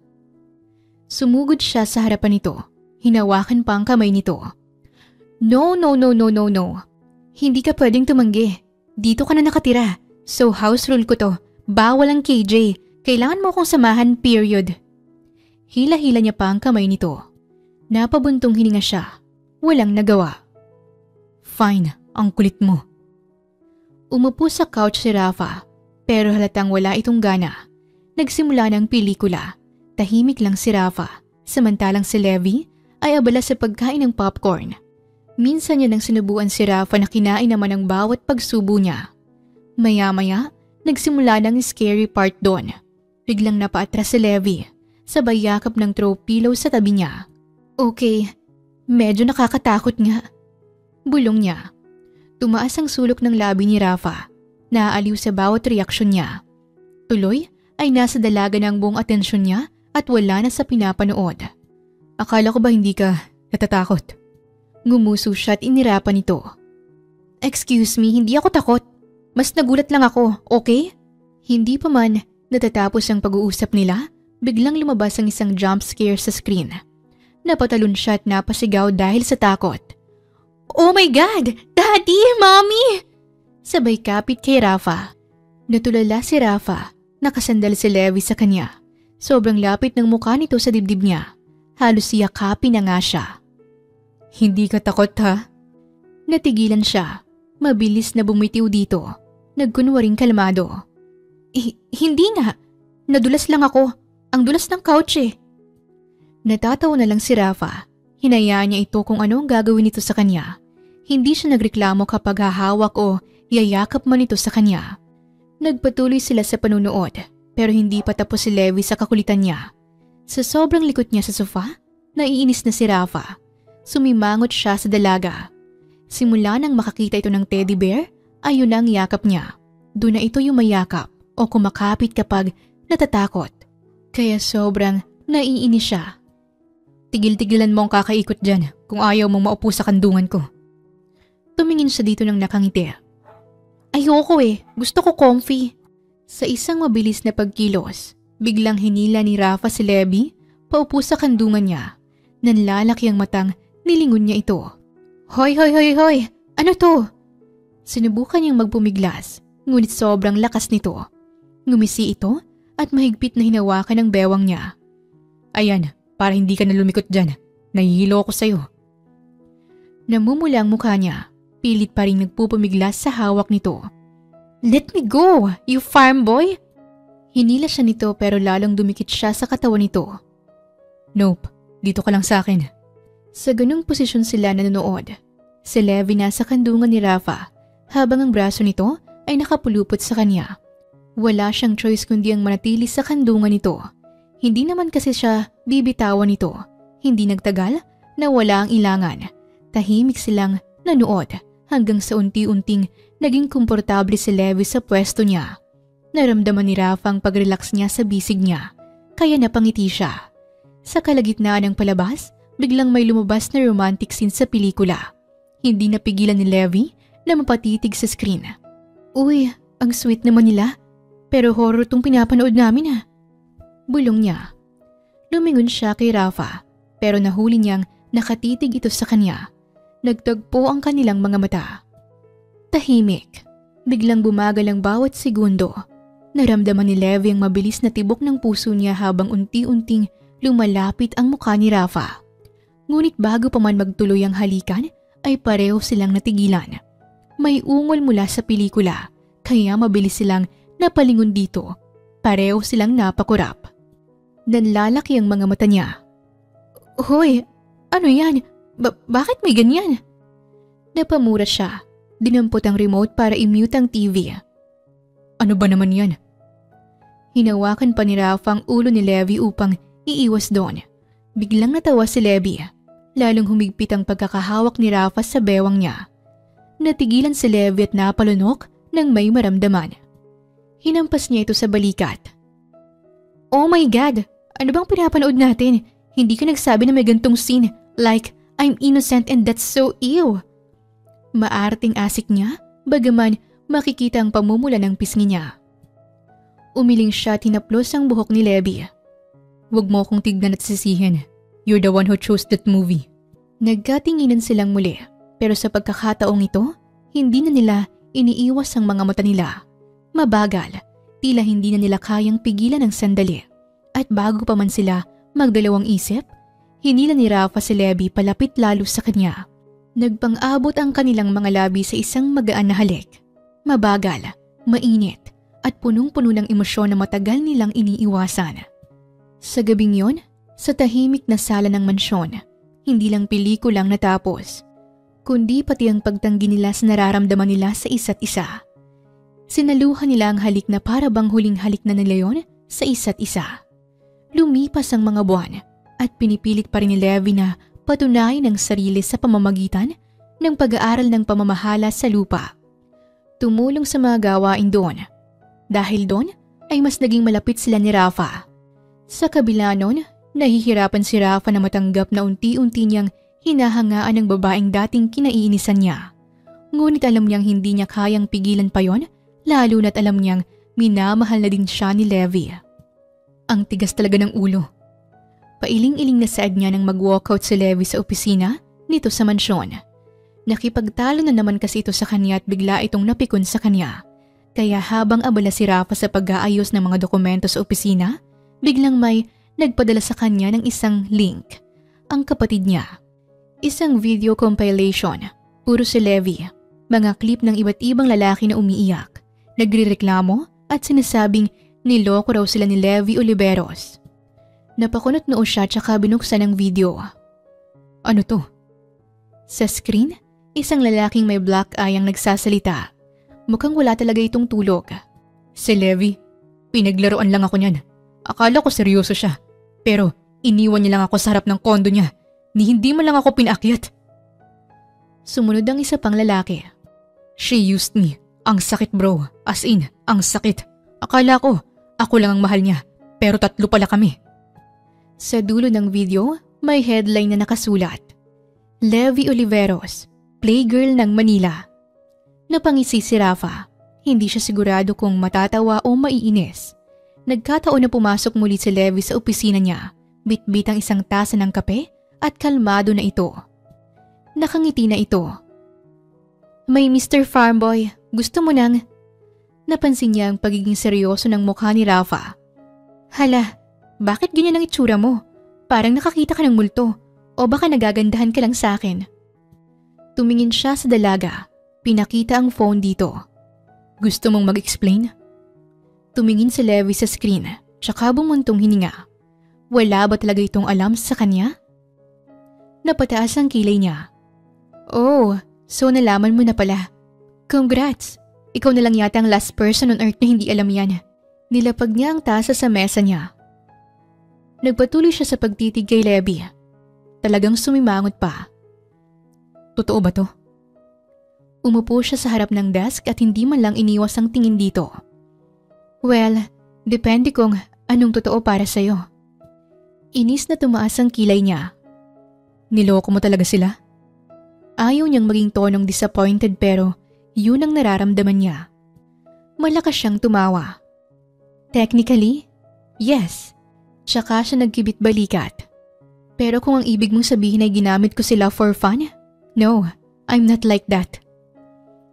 Sumugod siya sa harapan nito. Hinawakan pa ang kamay nito. No. Hindi ka pwedeng tumanggi. Dito ka na nakatira. So house rule ko to. Bawal ang KJ. Kailangan mo akong samahan, period. Hila-hila niya pa ang kamay nito. Napabuntong hininga siya. Walang nagawa. Fine, ang kulit mo. Umupo sa couch si Rafa. Pero halatang wala itong gana. Nagsimula ng pelikula. Tahimik lang si Rafa. Samantalang si Levi ay abala sa pagkain ng popcorn. Minsan niya nang sinubuan si Rafa na kinain naman ang bawat pagsubo niya. Maya-maya, nagsimula ng scary part doon. Biglang napaatras si Levi, sabay yakap ng throw pillow sa tabi niya. Okay, medyo nakakatakot nga. Bulong niya. Tumaas ang sulok ng labi ni Rafa. Naaaliw sa bawat reaksyon niya. Tuloy ay nasa dalaga ng buong atensyon niya at wala na sa pinapanood. Akala ko ba hindi ka natatakot? Ngumuso siya at inirapan ito. Excuse me, hindi ako takot. Mas nagulat lang ako, okay? Hindi pa man, Natatapos ang pag-uusap nila, biglang lumabas ang isang jump scare sa screen. Napatalon siya at napasigaw dahil sa takot. Oh my God! Daddy! Mommy! Sabay kapit kay Rafa. Natulala si Rafa. Nakasandal si Levi sa kanya. Sobrang lapit ng mukha nito sa dibdib niya. Halos yakapin na nga siya. Hindi ka takot ha? Natigilan siya. Mabilis na bumitiw dito. Nagkunwaring kalmado. Hindi nga. Nadulas lang ako. Ang dulas ng couch eh. Natatawa na lang si Rafa. Hinayaan niya ito kung ano ang gagawin nito sa kanya. Hindi siya nagreklamo kapag hahawak o yayakap man ito sa kanya. Nagpatuloy sila sa panunood pero hindi pa tapos si Levi sa kakulitan niya. Sa sobrang likot niya sa sofa, naiinis na si Rafa. Sumimangot siya sa dalaga. Simula nang makakita ito ng teddy bear, ayun na ang yakap niya. Doon na ito yung mayakap o kumakapit kapag natatakot. Kaya sobrang naiinis siya. Tigil-tigilan mo ang kakaikot dyan kung ayaw mong maupo sa kandungan ko. Tumingin siya dito ng nakangiti. Ayoko eh, gusto ko comfy. Sa isang mabilis na pagkilos, biglang hinila ni Rafa si Levi paupo sa kandungan niya. Nanlalaki ang matang nilingon niya ito. Hoy! Ano to? Sinubukan niyang magpumiglas, ngunit sobrang lakas nito. Ngumisi ito at mahigpit na hinawakan ang bewang niya. Ayan, para hindi ka na lumikot dyan. Nahihilo ako sa'yo. Namumula ang mukha niya. Pilit pa rin nagpupumiglas sa hawak nito. Let me go, you farm boy! Hinila siya nito pero lalong dumikit siya sa katawan nito. Nope, dito ka lang sa akin. Sa ganung posisyon sila nanonood. Si Levi nasa kandungan ni Rafa habang ang braso nito ay nakapulupot sa kanya. Wala siyang choice kundi ang manatili sa kandungan nito. Hindi naman kasi siya bibitawan nito. Hindi nagtagal na wala ang ilangan. Tahimik silang nanood hanggang sa unti-unting naging komportable si Levi sa pwesto niya. Naramdaman ni Rafa ang pag-relax niya sa bisig niya, kaya napangiti siya. Sa kalagitnaan ng palabas, biglang may lumabas na romantic scene sa pelikula. Hindi napigilan ni Levi na mapatitig sa screen. Uy, ang sweet naman nila. Pero horror tong pinapanood namin ha. Bulong niya. Lumingon siya kay Rafa, pero nahuli niyang nakatitig ito sa kanya. Nagtagpo ang kanilang mga mata. Tahimik. Biglang bumagal ang bawat segundo. Naramdaman ni Levi ang mabilis na tibok ng puso niya habang unti-unting lumalapit ang mukha ni Rafa. Ngunit bago pa man magtuloy ang halikan, ay pareho silang natigilan. May ungol mula sa pelikula, kaya mabilis silang napalingon dito. Pareho silang napakurap. Nanlalaki ang mga mata niya. Hoy, ano yan? Bakit may ganyan? Napamura siya. Dinampot ang remote para i-mute ang TV. Ano ba naman yan? Hinawakan pa ni Rafa ang ulo ni Levi upang iiwas doon. Biglang natawa si Levi. Lalong humigpit ang pagkakahawak ni Rafa sa bewang niya. Natigilan si Levi at napalunok nang may maramdaman. Hinampas niya ito sa balikat. Oh my God! Ano bang pinapanood natin? Hindi ka nagsabi na may gantong scene. Like, I'm innocent and that's so ew. Maarting asik niya, bagaman makikita ang pamumula ng pisngi niya. Umiling siya at hinaplos ang buhok ni Levi. Huwag mo akong tignan at sisihin. You're the one who chose that movie. Nagkatinginan silang muli, pero sa pagkakataong ito, hindi na nila iniiwas ang mga mata nila. Mabagal, tila hindi na nila kayang pigilan ng sandali. At bago pa man sila magdalawang isip, hinila ni Rafa si Levi palapit lalo sa kanya. Nagpang-abot ang kanilang mga labi sa isang magaan na halik. Mabagal, mainit, at punong-puno ng emosyon na matagal nilang iniiwasan. Sa gabing yon, sa tahimik na sala ng mansyon, hindi lang pelikulang natapos, kundi pati ang pagtanggi nila sa nararamdaman nila sa isa't isa. Sinaluhan nila ang halik na para bang huling halik na nila yon sa isa't isa. Lumipas ang mga buwan at pinipilit pa rin ni Levi na patunayan ang sarili sa pamamagitan ng pag-aaral ng pamamahala sa lupa. Tumulong sa mga gawain doon. Dahil doon ay mas naging malapit sila ni Rafa. Sa kabila noon, nahihirapan si Rafa na matanggap na unti-unti niyang hinahangaan ng babaeng dating kinaiinisan niya. Ngunit alam niyang hindi niya kayang pigilan pa yon, lalo na't alam niyang minamahal na din siya ni Levi. Ang tigas talaga ng ulo. Pailing-iling na saad niya nang mag-walkout si Levi sa opisina nito sa mansyon. Nakipagtalo na naman kasi ito sa kanya at bigla itong napikon sa kanya. Kaya habang abala si Rafa sa pag-aayos ng mga dokumento sa opisina, biglang may nagpadala sa kanya ng isang link. Ang kapatid niya. Isang video compilation. Puro si Levi. Mga clip ng iba't ibang lalaki na umiiyak. Nagrereklamo at sinasabing niloko raw sila ni Levi Oliveros. Napakunot noo siya tsaka binuksan ang video. Ano to? Sa screen, isang lalaking may black eye ang nagsasalita. Mukhang wala talaga itong tulog. Si Levi, pinaglaruan lang ako niyan. Akala ko seryoso siya. Pero iniwan niya lang ako sa harap ng kondo niya. Ni hindi man lang ako pinakyat. Sumunod ang isa pang lalaki. She used me. Ang sakit bro. As in, ang sakit. Akala ko, ako lang ang mahal niya. Pero 3 pala kami. Sa dulo ng video, may headline na nakasulat. Levi Oliveros, Playgirl ng Manila. Napangisi si Rafa. Hindi siya sigurado kung matatawa o maiinis. Nagkataon na pumasok muli si Levi sa opisina niya. Bitbit ang isang tasa ng kape at kalmado na ito. Nakangiti na ito. May Mr. Farmboy, gusto mo nang... Napansin niya ang pagiging seryoso ng mukha ni Rafa. Hala, bakit ganyan ang itsura mo? Parang nakakita ka ng multo o baka nagagandahan ka lang sa akin. Tumingin siya sa dalaga. Pinakita ang phone dito. Gusto mong mag-explain? Tumingin si Levi sa screen tsaka bumuntong hininga. Wala ba talaga itong alam sa kanya? Napataas ang kilay niya. Oh, so nalaman mo na pala. Congrats! Ikaw na lang yata ang last person on earth na hindi alam yan. Nilapag niya ang tasa sa mesa niya. Nagpatuloy siya sa pagtitig kay Levi. Talagang sumimangot pa. Totoo ba to? Umupo siya sa harap ng desk at hindi man lang iniwas ang tingin dito. Well, depende kung anong totoo para sa'yo. Inis na tumaas ang kilay niya. Niloko mo talaga sila? Ayaw niyang maging tonong disappointed pero yun ang nararamdaman niya. Malakas siyang tumawa. Technically, yes. Tsaka siya nagkibit balikat. Pero kung ang ibig mong sabihin ay ginamit ko sila for fun? No, I'm not like that.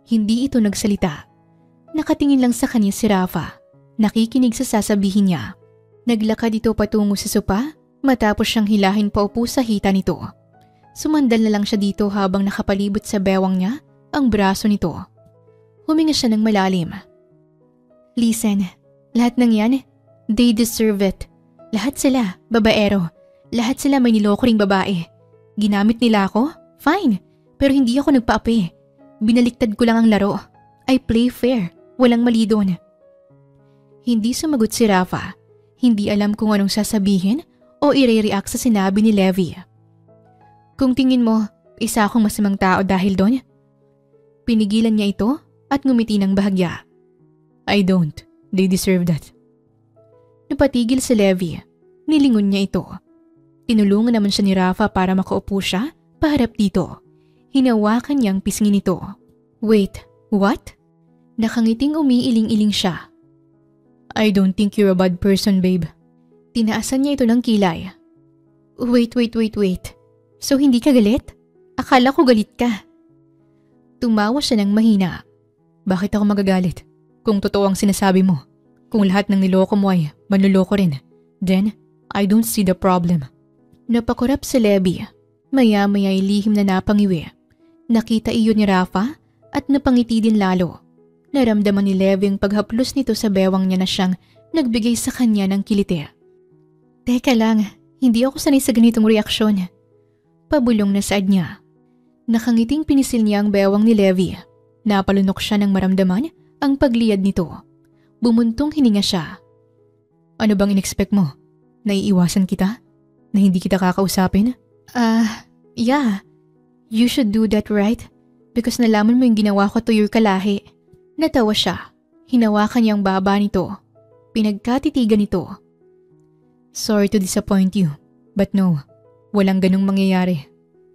Hindi ito nagsalita. Nakatingin lang sa kanya si Rafa. Nakikinig sa sasabihin niya. Naglakad ito patungo sa sopa matapos siyang hilahin paupo sa hita nito. Sumandal na lang siya dito habang nakapalibot sa bewang niya ang braso nito. Huminga siya ng malalim. Listen, lahat ng yan, they deserve it. Lahat sila, babaero. Lahat sila may niloko ring babae. Ginamit nila ako? Fine. Pero hindi ako nagpaapi. Binaliktad ko lang ang laro. I play fair. Walang mali doon. Hindi sumagot si Rafa. Hindi alam kung anong sasabihin o i-react sa sinabi ni Levi. Kung tingin mo, isa akong masamang tao dahil doon? Pinigilan niya ito at ngumiti ng bahagya. I don't. They deserve that. Napatigil si Levi. Nilingon niya ito. Tinulungan naman siya ni Rafa para makaupo siya paharap dito. Hinawakan niyang pisngin ito. Wait, what? Nakangiting umiiling-iling siya. I don't think you're a bad person, babe. Tinaasan niya ito ng kilay. Wait. So hindi ka galit? Akala ko galit ka. Tumawa siya ng mahina. Bakit ako magagalit? Kung totoo ang sinasabi mo. Kung lahat ng niloko mo ay manluloko rin, then I don't see the problem. Napakurap si Levi. Maya-maya ay lihim na napangiwi. Nakita iyon ni Rafa at napangiti din lalo. Naramdaman ni Levi ang paghaplos nito sa bewang niya na siyang nagbigay sa kanya ng kiliti. Teka lang, hindi ako sanay sa ganitong reaksyon. Pabulong na saad niya. Nakangiting pinisil niya ang bewang ni Levi. Napalunok siya nang maramdaman ang pagliyad nito. Bumuntong hininga siya. Ano bang in-expect mo? Naiiwasan kita? Na hindi kita kakausapin? Yeah. You should do that, right? Because nalaman mo yung ginawa ko to your kalahi. Natawa siya. Hinawakan niyang baba nito. Pinagkatitigan nito. Sorry to disappoint you. But no, walang ganong mangyayari.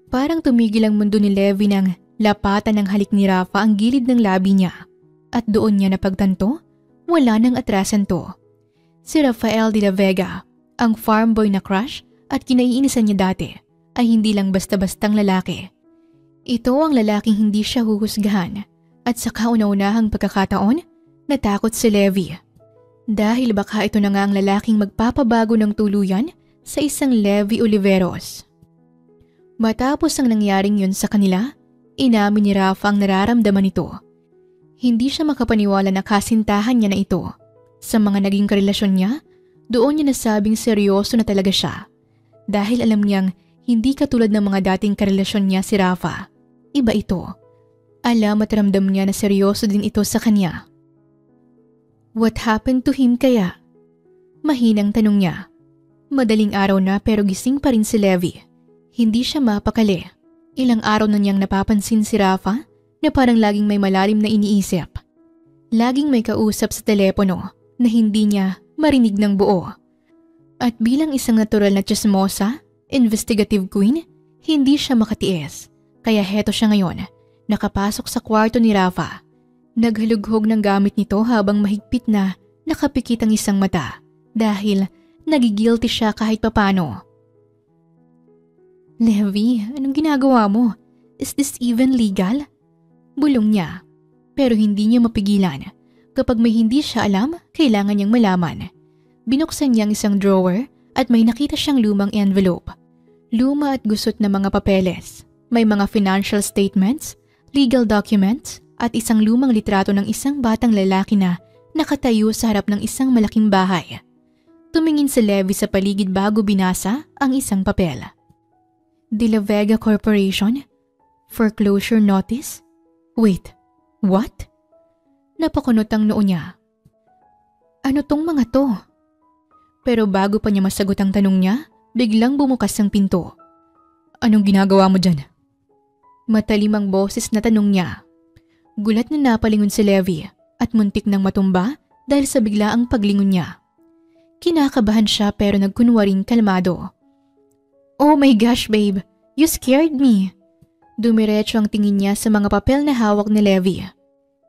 Parang tumigil ang mundo ni Levi nang lapatan ng halik ni Rafa ang gilid ng labi niya. At doon niya napagtanto, wala nang atrasan to. Si Rafael de la Vega, ang farm boy na crush at kinaiinisan niya dati, ay hindi lang basta-bastang lalaki. Ito ang lalaking hindi siya huhusgahan at sa kauna-unahang pagkakataon, natakot si Levi. Dahil baka ito na nga ang lalaking magpapabago ng tuluyan sa isang Levi Oliveros. Matapos ang nangyaring yun sa kanila, inamin ni Rafa ang nararamdaman nito. Hindi siya makapaniwala na kasintahan niya na ito. Sa mga naging karelasyon niya, doon niya nasabing seryoso na talaga siya. Dahil alam niyang hindi katulad ng mga dating karelasyon niya si Rafa. Iba ito. Alam at ramdam niya na seryoso din ito sa kanya. What happened to him kaya? Mahinang tanong niya. Madaling araw na pero gising pa rin si Levi. Hindi siya mapakali. Ilang araw na niyang napapansin si Rafa na parang laging may malalim na iniisip. Laging may kausap sa telepono na hindi niya marinig ng buo. At bilang isang natural na chismosa, investigative queen, hindi siya makatiis. Kaya heto siya ngayon, nakapasok sa kwarto ni Rafa. Naghalughog ng gamit nito habang mahigpit na nakapikit ang isang mata dahil nagigilty siya kahit papano. Levi, anong ginagawa mo? Is this even legal? Bulong niya, pero hindi niya mapigilan. Kapag may hindi siya alam, kailangan niyang malaman. Binuksan niya ang isang drawer at may nakita siyang lumang envelope. Luma at gusot na mga papeles. May mga financial statements, legal documents, at isang lumang litrato ng isang batang lalaki na nakatayo sa harap ng isang malaking bahay. Tumingin si Levi sa paligid bago binasa ang isang papel. De la Vega Corporation? Foreclosure notice? Wait, what? Napakunot ang noo niya. Ano tong mga to? Pero bago pa niya masagot ang tanong niya, biglang bumukas ang pinto. Anong ginagawa mo dyan? Matalim ang boses na tanong niya. Gulat na napalingon si Levi at muntik nang matumba dahil sa biglaang paglingon niya. Kinakabahan siya pero nagkunwaring kalmado. Oh my gosh babe, you scared me. Dumiretso ang tingin niya sa mga papel na hawak ni Levi.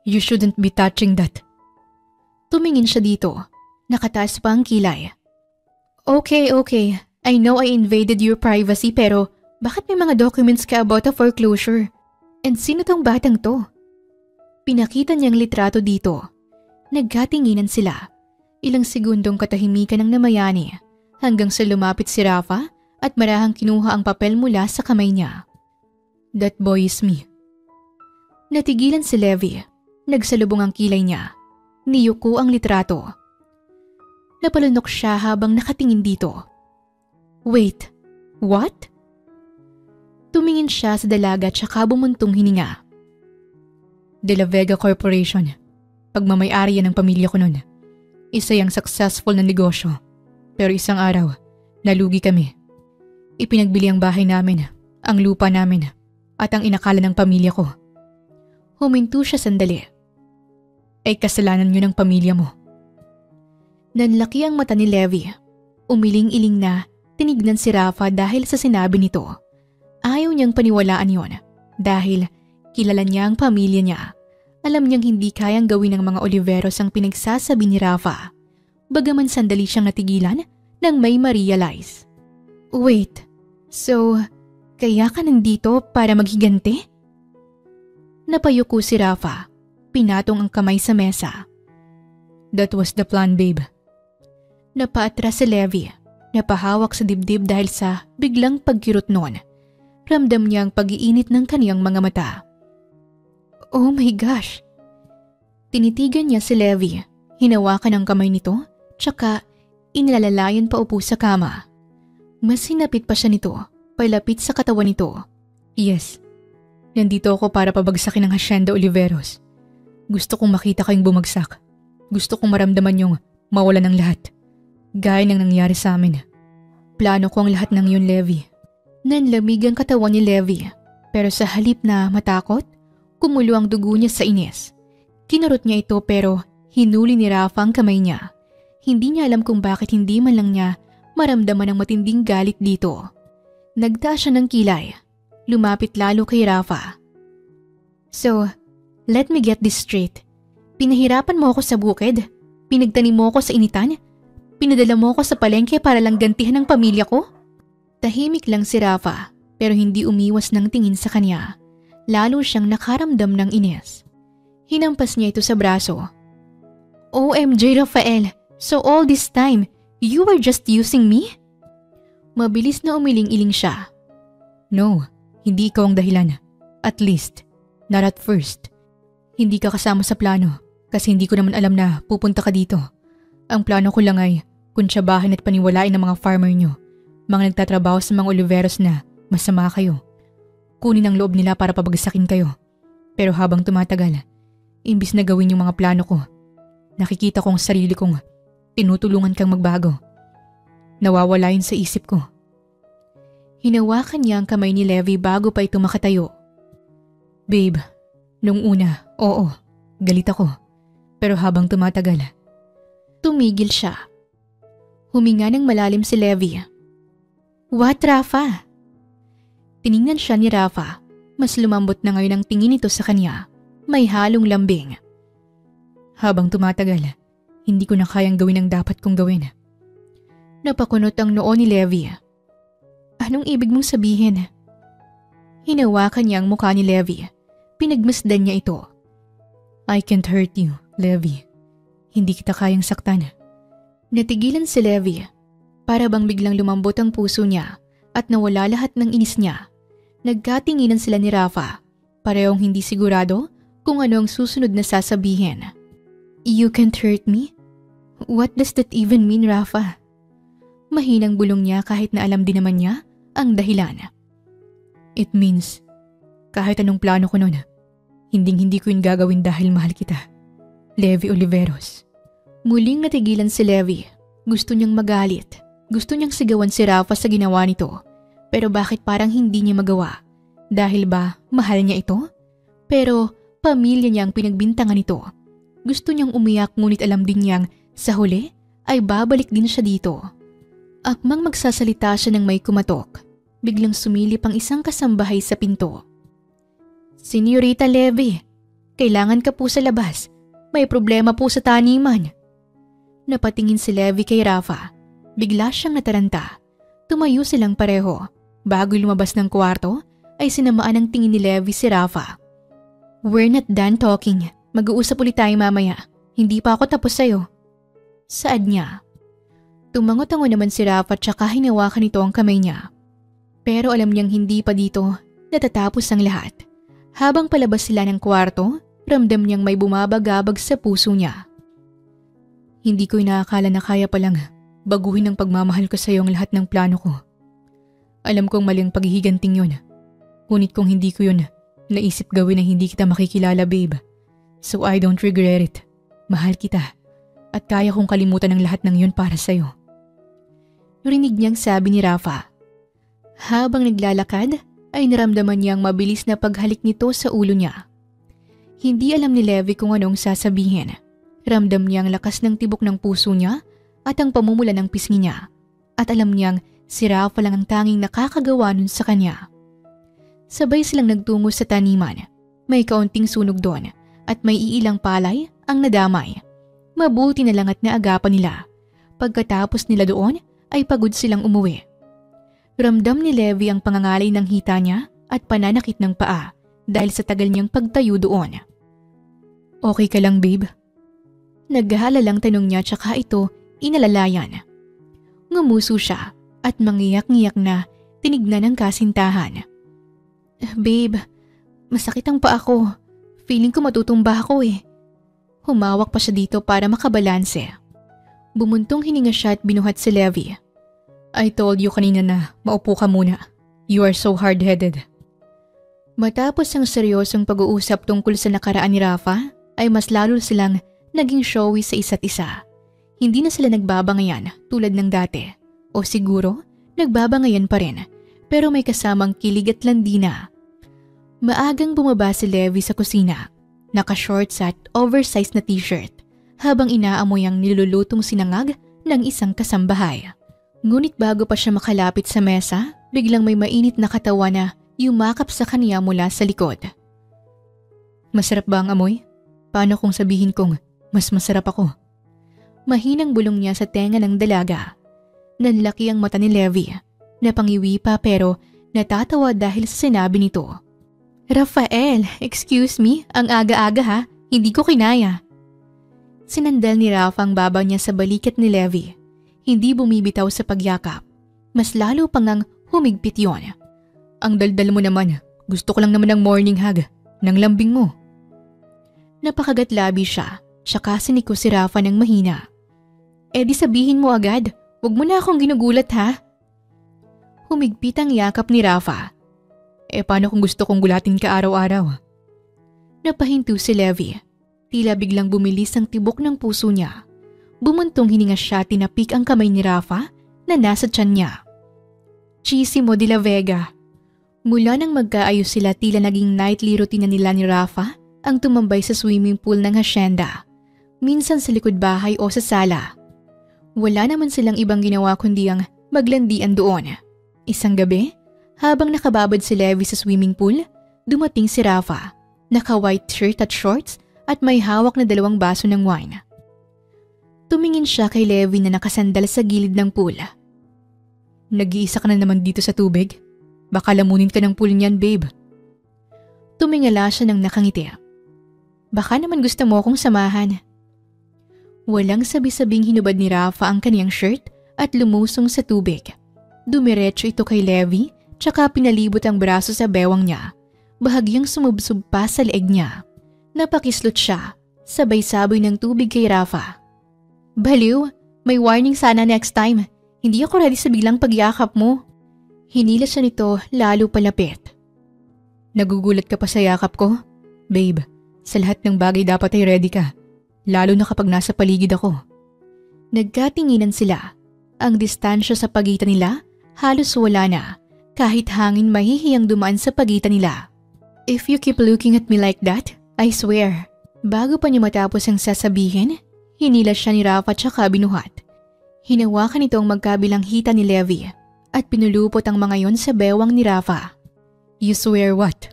You shouldn't be touching that. Tumingin siya dito. Nakataas pa ang kilay. Okay. I know I invaded your privacy pero bakit may mga documents ka about a foreclosure? And sino tong batang to? Pinakita niyang litrato dito. Nagkatinginan sila. Ilang segundong katahimikan ang namayani hanggang sa lumapit si Rafa at marahang kinuha ang papel mula sa kamay niya. That boy is me. Natigilan si Levi. Nagsalubong ang kilay niya. Niyuko ang litrato. Napalunok siya habang nakatingin dito. Wait, what? Tumingin siya sa dalaga at saka bumuntong hininga. De la Vega Corporation. Pagmamay-ari yan ng pamilya ko noon. Isa yung successful na negosyo. Pero isang araw, nalugi kami. Ipinagbili ang bahay namin, ang lupa namin, at ang inakala ng pamilya ko. Huminto siya sandali. Ay kasalanan yun ng pamilya mo. Nanlaki ang mata ni Levi. Umiling-iling na tinignan si Rafa dahil sa sinabi nito. Ayaw niyang paniwalaan yon dahil kilala niya ang pamilya niya. Alam niyang hindi kayang gawin ng mga Oliveros ang pinagsasabi ni Rafa. Bagaman sandali siyang natigilan nang may ma-realize. Wait, so kaya ka nandito para maghiganti? Napayuko si Rafa. Pinatong ang kamay sa mesa. That was the plan, babe. Napaatras si Levi. Napahawak sa dibdib dahil sa biglang pagkirot noon. Ramdam niya ang pag-iinit ng kaniyang mga mata. Oh my gosh! Tinitigan niya si Levi. Hinawakan ang kamay nito, tsaka inilalalayan pa upo sa kama. Mas hinapit pa siya nito, palapit sa katawan nito. Yes, nandito ako para pabagsakin ang Hacienda Oliveros. Gusto kong makita kayong bumagsak. Gusto kong maramdaman yung mawalan ng lahat. Gaya ng nangyari sa amin. Plano ko ang lahat ng yun, Levi. Nanlamig ang katawan ni Levi. Pero sa halip na matakot, kumulo ang dugo niya sa inis. Kinurot niya ito pero hinuli ni Rafa ang kamay niya. Hindi niya alam kung bakit hindi man lang niya maramdaman ang matinding galit dito. Nagtaas siya ng kilay. Lumapit lalo kay Rafa. So, let me get this straight. Pinahirapan mo ako sa bukid. Pinagtanim mo ako sa initan? Pinadala mo ako sa palengke para lang gantihan ng pamilya ko? Tahimik lang si Rafa pero hindi umiwas ng tingin sa kanya. Lalo siyang nakaramdam ng inis. Hinampas niya ito sa braso. OMG Rafael, so all this time, you were just using me? Mabilis na umiling-iling siya. No, hindi ikaw ang dahilan. At least, not at first. Hindi ka kasama sa plano kasi hindi ko naman alam na pupunta ka dito. Ang plano ko lang ay kuntsabahan at paniwalain ng mga farmer nyo. Mga nagtatrabaho sa mga oliveros na masama kayo. Kunin ang loob nila para pabagsakin kayo. Pero habang tumatagal, imbis na gawin yung mga plano ko, nakikita ko ang sarili kong tinutulungan kang magbago. Nawawala yun sa isip ko. Hinawakan niya ang kamay ni Levi bago pa ito makatayo. Babe, nung una, oo, galit ako. Pero habang tumatagal, tumigil siya. Huminga ng malalim si Levi. What, Rafa? Tiningnan siya ni Rafa. Mas lumambot na ngayon ang tingin nito sa kanya. May halong lambing. Habang tumatagal, hindi ko na kayang gawin ang dapat kong gawin. Napakunot ang noo ni Levi. Anong ibig mong sabihin? Hinawakan niya ang mukha ni Levi. Pinagmasdan niya ito. I can't hurt you, Levi. Hindi kita kayang saktan. Natigilan si Levi. Para bang biglang lumambot ang puso niya at nawala lahat ng inis niya. Nagkatinginan sila ni Rafa. Parehong hindi sigurado kung ano ang susunod na sasabihin. You can't hurt me? What does that even mean, Rafa? Mahinang bulong niya kahit na alam din naman niya ang dahilan. It means, kahit anong plano ko nun, hindi ko yun gagawin dahil mahal kita. Levi Oliveros. Muling natigilan si Levi. Gusto niyang magalit. Gusto niyang sigawan si Rafa sa ginawa nito. Pero bakit parang hindi niya magawa? Dahil ba mahal niya ito? Pero pamilya niya ang pinagbintangan nito. Gusto niyang umiyak ngunit alam din niyang sa huli ay babalik din siya dito. Akmang magsasalita siya ng may kumatok. Biglang sumilip ang isang kasambahay sa pinto. Senyorita Levi, kailangan ka po sa labas. May problema po sa taniman. Napatingin si Levi kay Rafa. Bigla siyang nataranta. Tumayo silang pareho. Bago lumabas ng kwarto, ay sinamaan ng tingin ni Levi si Rafa. We're not done talking. Mag-uusap ulit tayo mamaya. Hindi pa ako tapos sa'yo. Saad niya. Tumangot-tango naman si Rafa tsaka hinawakan nito ang kamay niya. Pero alam niyang hindi pa dito natatapos ang lahat. Habang palabas sila ng kwarto, ramdam niyang may bumabagabag sa puso niya. Hindi ko inaakala na kaya palang baguhin ang pagmamahal ko sa iyo ang lahat ng plano ko. Alam kong mali ang paghihiganting yun. Ngunit kung hindi ko yun, naisip gawin na hindi kita makikilala, babe. So I don't regret it. Mahal kita. At kaya kong kalimutan ang lahat ng yun para sa'yo. Narinig niyang sabi ni Rafa. Habang naglalakad, ay naramdaman niyang mabilis na paghalik nito sa ulo niya. Hindi alam ni Levi kung anong sasabihin. Ramdam niya ang lakas ng tibok ng puso niya at ang pamumula ng pisngi niya. At alam niyang si Rafa lang ang tanging nakakagawa nun sa kanya. Sabay silang nagtungo sa taniman. May kaunting sunog doon at may iilang palay ang nadamay. Mabuti na lang at naagapan nila. Pagkatapos nila doon ay pagod silang umuwi. Ramdam ni Levi ang pangangalay ng hita niya at pananakit ng paa dahil sa tagal niyang pagtayo doon. Okay ka lang, babe? Naghahala-lang tanong niya tsaka ito inalalayan. Ngumuso siya at mangiyak-ngiyak na tinignan ang kasintahan. Babe, masakit ang paa ko. Feeling ko matutumba ako eh. Humawak pa siya dito para makabalanse. Bumuntong hininga siya at binuhat si Levi. I told you kanina na maupo ka muna. You are so hard-headed. Matapos ang seryosong pag-uusap tungkol sa nakaraan ni Rafa, ay mas lalo silang naging showy sa isa't isa. Hindi na sila nagbabangayan tulad ng dati. O siguro, nagbabangayan pa rin. Pero may kasamang kilig at landina. Maagang bumaba si Levi sa kusina. Naka-shorts at oversized na t-shirt habang inaamoy ang nilulutong sinangag ng isang kasambahay. Ngunit bago pa siya makalapit sa mesa, biglang may mainit na katawan na yumakap sa kanya mula sa likod. Masarap ba ang amoy? Paano kung sabihin kong mas masarap ako? Mahinang bulong niya sa tenga ng dalaga. Nanlaki ang mata ni Levi. Napangiwi pa pero natatawa dahil sa sinabi nito. Rafael, excuse me, ang aga-aga ha, hindi ko kinaya. Sinandal ni Rafa ang baba niya sa balikat ni Levi. Hindi bumibitaw sa pagyakap. Mas lalo pang ang humigpit yon. Ang daldal mo naman, gusto ko lang naman ng morning hug, ng lambing mo. Napakagatlabi siya, tsaka siniko si Rafa ng mahina. Di sabihin mo agad, wag mo na akong ginugulat ha. Humigpit ang yakap ni Rafa. Paano kung gusto kong gulatin ka araw-araw? Napahinto si Levi. Tila biglang bumilis ang tibok ng puso niya. Bumuntong hininga siya, tinapik ang kamay ni Rafa na nasa tiyan niya. Chisimo de la Vega. Mula nang magkaayos sila, tila naging nightly routine nila ni Rafa ang tumambay sa swimming pool ng hasyenda. Minsan sa likod bahay o sa sala. Wala naman silang ibang ginawa kundi ang maglandian doon. Isang gabi, habang nakababad si Levi sa swimming pool, dumating si Rafa. Naka-white shirt at shorts at may hawak na 2 baso ng wine. Tumingin siya kay Levi na nakasandal sa gilid ng pool. Nag-iisa ka na naman dito sa tubig? Baka lamunin ka ng pool niyan, babe. Tumingala siya ng nakangiti. Baka naman gusto mo akong samahan. Walang sabi-sabing hinubad ni Rafa ang kaniyang shirt at lumusong sa tubig. Dumiretso ito kay Levi tsaka pinalibot ang braso sa bewang niya. Bahagyang sumubsob pa sa leeg niya. Napakislot siya, sabay saboy ng tubig kay Rafa. Baliw, may warning sana next time. Hindi ako ready sa biglang pagyakap mo. Hinila siya nito lalo palapit. Nagugulat ka pa sa yakap ko? Babe, sa lahat ng bagay dapat ay ready ka. Lalo na kapag nasa paligid ako. Nagkatinginan sila. Ang distansya sa pagitan nila halos wala na. Kahit hangin mahihiyang dumaan sa pagitan nila. If you keep looking at me like that, I swear. Bago pa niya matapos ang sasabihin, hinila siya ni Rafa tsaka binuhat. Hinawakan ito ang magkabilang hita ni Levi at pinulupot ang mga yon sa bewang ni Rafa. You swear what?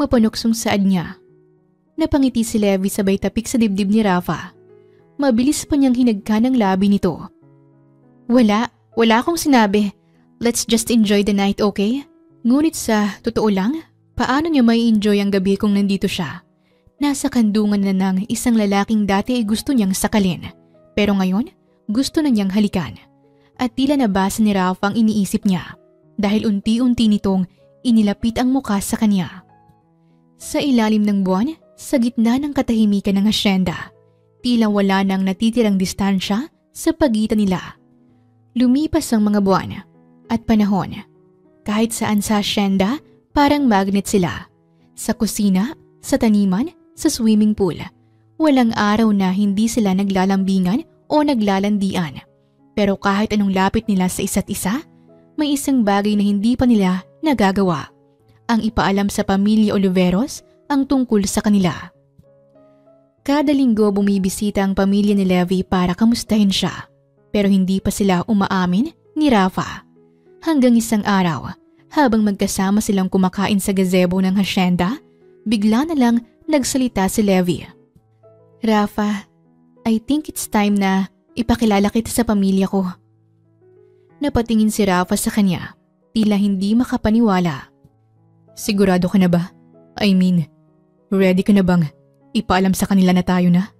Mapanuksong saad niya. Napangiti si Levi sabay tapik sa dibdib ni Rafa. Mabilis pa niyang hinagkan ang labi nito. Wala akong sinabi. Let's just enjoy the night, okay? Ngunit sa totoo lang, paano niya may enjoy ang gabi kung nandito siya? Nasa kandungan na ng isang lalaking dati ay gusto niyang sakalin. Pero ngayon, gusto na niyang halikan. At tila nabasa ni Rafa ang iniisip niya dahil unti-unti nitong inilapit ang muka sa kanya. Sa ilalim ng buwan, sa gitna ng katahimikan ng hasyenda, tila wala nang natitirang distansya sa pagitan nila. Lumipas ang mga buwan at panahon. Kahit saan sa hasyenda, parang magnet sila. Sa kusina, sa taniman, sa swimming pool. Walang araw na hindi sila naglalambingan o naglalandian. Pero kahit anong lapit nila sa isa't isa, may isang bagay na hindi pa nila nagagawa. Ang ipaalam sa pamilya Oliveros ang tungkol sa kanila. Kada linggo bumibisita ang pamilya ni Levi para kamustahin siya. Pero hindi pa sila umaamin ni Rafa. Hanggang isang araw, habang magkasama silang kumakain sa gazebo ng hasyenda, bigla na lang nagsalita si Levi. Rafa, I think it's time na ipakilala kita sa pamilya ko. Napatingin si Rafa sa kanya, tila hindi makapaniwala. Sigurado ka na ba? I mean, ready ka na bang ipaalam sa kanila na tayo na?